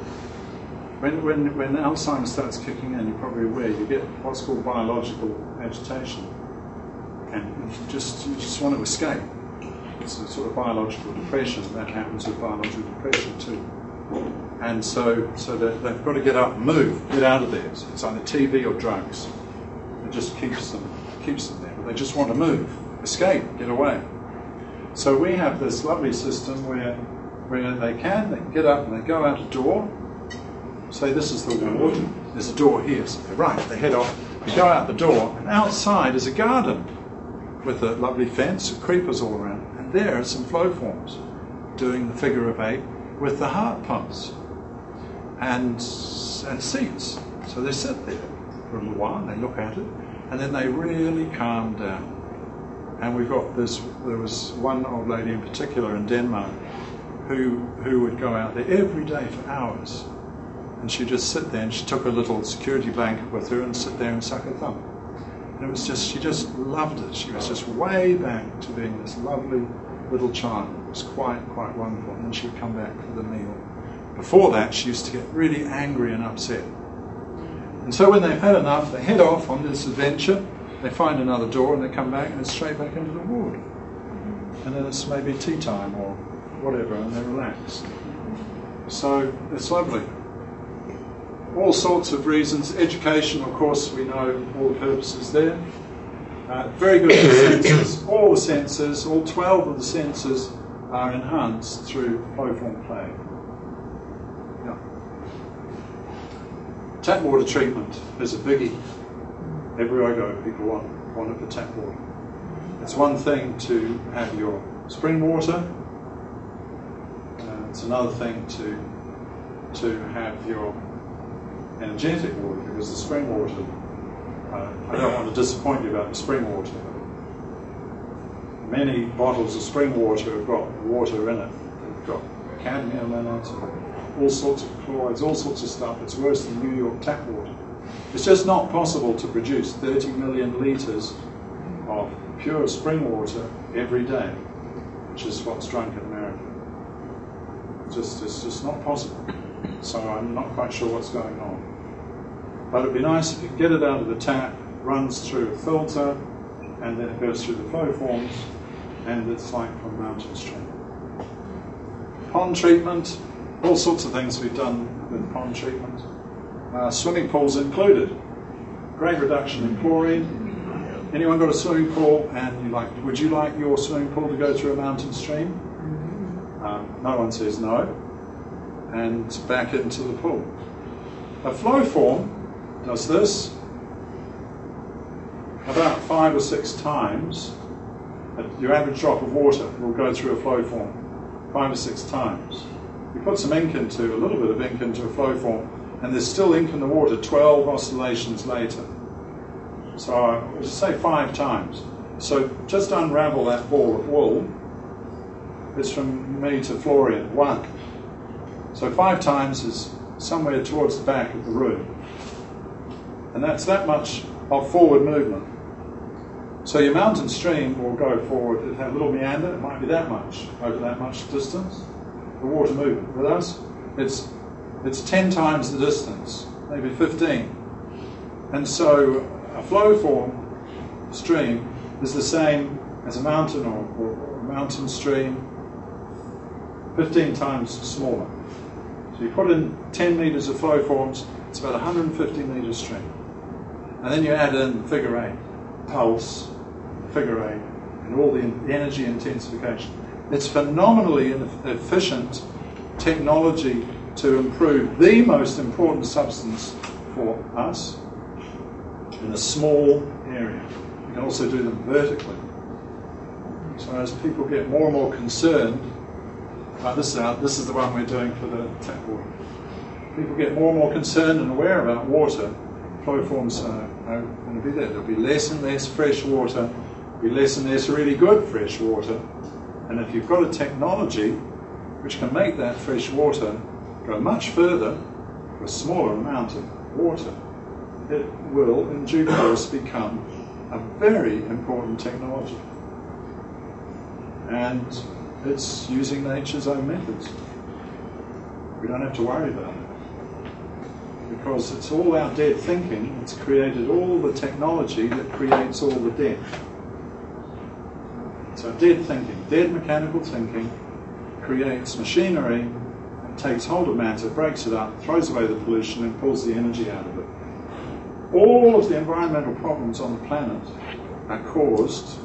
S2: when Alzheimer's starts kicking in, you're probably aware, you get what's called biological agitation. And you just want to escape. It's a sort of biological depression. That happens with biological depression too. And so that they've got to get up and move, get out of there. So it's either TV or drugs. It just keeps them there. But they just want to move, escape, get away. So we have this lovely system where they can get up and they go out a door. Say this is the ward. There's a door here. So they head off. They go out the door, and outside is a garden with a lovely fence, with creepers all around. And there are some flow forms doing the figure of 8 with the heart pumps and seats. So they sit there for a little while and they look at it, and then they really calm down. And we've got this, there was one old lady in particular in Denmark who would go out there every day for hours, and she'd just sit there, and she took a little security blanket with her and sit there and suck her thumb. And it was just, she just loved it. She was just way back to being this lovely little child. It was quite wonderful. And then she'd come back for the meal. Before that, she used to get really angry and upset. And so when they've had enough, they head off on this adventure. They find another door and they come back and it's straight back into the ward. And then it's maybe tea time or whatever, and they relax. So it's lovely. All sorts of reasons. Education, of course, we know all the purposes there. Very good for senses. All the senses, all 12 of the senses are enhanced through flowform play. Yeah. Tap water treatment is a biggie. Everywhere I go, people want it for tap water. It's one thing to have your spring water. It's another thing to have your energetic water, because the spring water, I don't want to disappoint you about the spring water. Many bottles of spring water have got water in it. They've got cadmium in it, all sorts of chlorides, all sorts of stuff. It's worse than New York tap water. It's just not possible to produce 30 million litres of pure spring water every day, which is what's drunk in America. It's just not possible. So I'm not quite sure what's going on. But it'd be nice if you could get it out of the tap, runs through a filter, and then it goes through the flow forms, and it's like from mountain stream. Pond treatment, all sorts of things we've done with pond treatment. Swimming pools included. Great reduction in chlorine. Anyone got a swimming pool and would you like your swimming pool to go through a mountain stream? No one says no. And back into the pool. A flow form does this about 5 or 6 times. Your average drop of water will go through a flow form 5 or 6 times. You put some ink into, a little bit of ink into a flow form, and there's still ink in the water 12 oscillations later. So I'll just say 5 times. So just unravel that ball of wool. It's from me to Florian, 1. So 5 times is somewhere towards the back of the room. And that's that much of forward movement. So your mountain stream will go forward, it'll have a little meander, it might be that much, over that much distance. The water movement. With us, it's 10 times the distance, maybe 15. And so a flow form stream is the same as a mountain or a mountain stream, 15 times smaller. So you put in 10 meters of flow forms, it's about 150 meter stream. And then you add in figure 8, pulse, figure 8, and all the energy intensification. It's phenomenally efficient technology to improve the most important substance for us in a small area. You can also do them vertically. So as people get more and more concerned, this is the one we're doing for the tap water. People get more and more concerned and aware about water. Flow forms are going to be there. There'll be less and less fresh water, be less and less really good fresh water. And if you've got a technology which can make that fresh water go much further for a smaller amount of water, it will in due course become a very important technology. And it's using nature's own methods. We don't have to worry about it, because it's all our dead thinking. It's created all the technology that creates all the dead. So dead thinking, dead mechanical thinking, creates machinery, and takes hold of matter, breaks it up, throws away the pollution, and pulls the energy out of it. All of the environmental problems on the planet are caused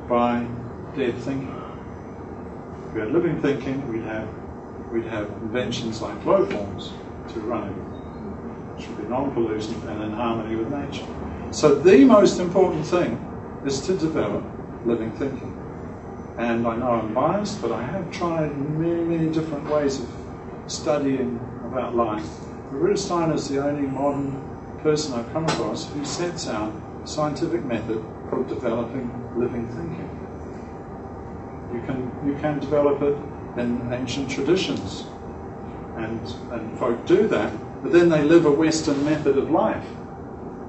S2: by dead thinking. If we had living thinking, we'd have inventions like flow forms to run it, which would be non-pollutant and in harmony with nature. So the most important thing is to develop living thinking. And I know I'm biased, but I have tried many, many different ways of studying about life. Rudolf Steiner is the only modern person I've come across who sets out a scientific method for developing living thinking. You can develop it in ancient traditions, and folk do that, but then they live a Western method of life,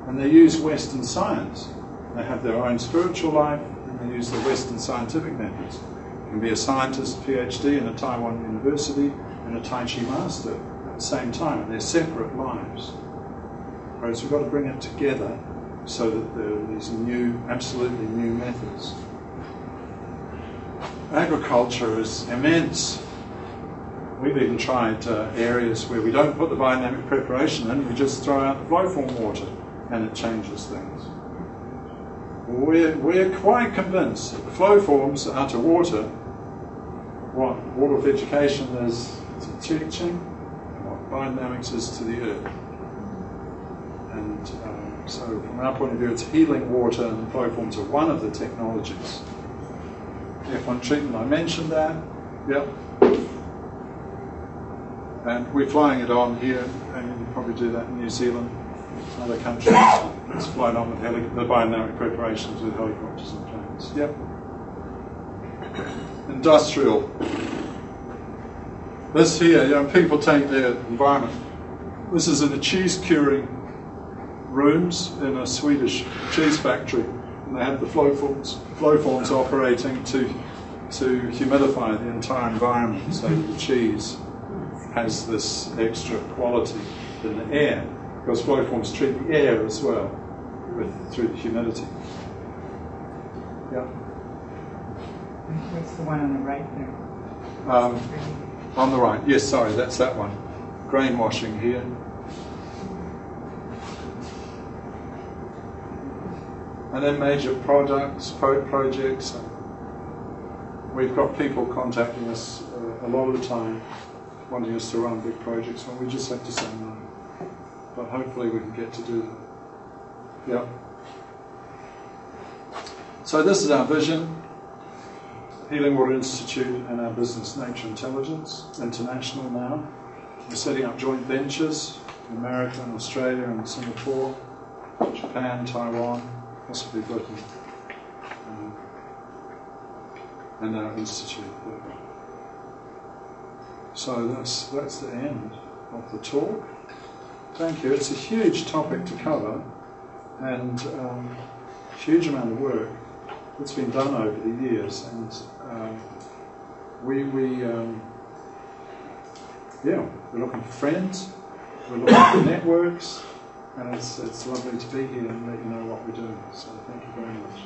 S2: and they use Western science. They have their own spiritual life, and they use the Western scientific methods. You can be a scientist, PhD in a Taiwan university, and a Tai Chi master at the same time, and they're separate lives. Whereas we've got to bring it together so that there are these new, absolutely new methods. Agriculture is immense. We've even tried areas where we don't put the biodynamic preparation in, we just throw out the flowform water, and it changes things. We're quite convinced that the flow forms are to water what water of education is to teaching, and what biodynamics is to the earth. And so from our point of view, it's healing water, and the flow forms are one of the technologies. F1 treatment, I mentioned that. Yep. And we're flying it on here, and you can probably do that in New Zealand, other countries. It's flown on with the biodynamic preparations with helicopters and planes. Yep. Industrial. This here, people take their environment. This is in the cheese curing rooms in a Swedish cheese factory, and they have the flow forms operating to humidify the entire environment, so the cheese has this extra quality in the air, because flow forms treat the air as well through the humidity. Yeah.
S6: What's the one on the right there?
S2: On the right, yes, sorry, that's that one. Grain washing here. And then major projects. We've got people contacting us a lot of the time, wanting us to run big projects, and we just have to say no. But hopefully we can get to do that. Yep. So this is our vision. Healing Water Institute and our business Nature Intelligence, international now. We're setting up joint ventures in America and Australia and Singapore, Japan, Taiwan, possibly Britain, and our institute there. So that's the end of the talk. Thank you. It's a huge topic to cover, and a huge amount of work that's been done over the years, and we're looking for friends, we're looking for networks, and it's lovely to be here and let you know what we're doing. So thank you very much.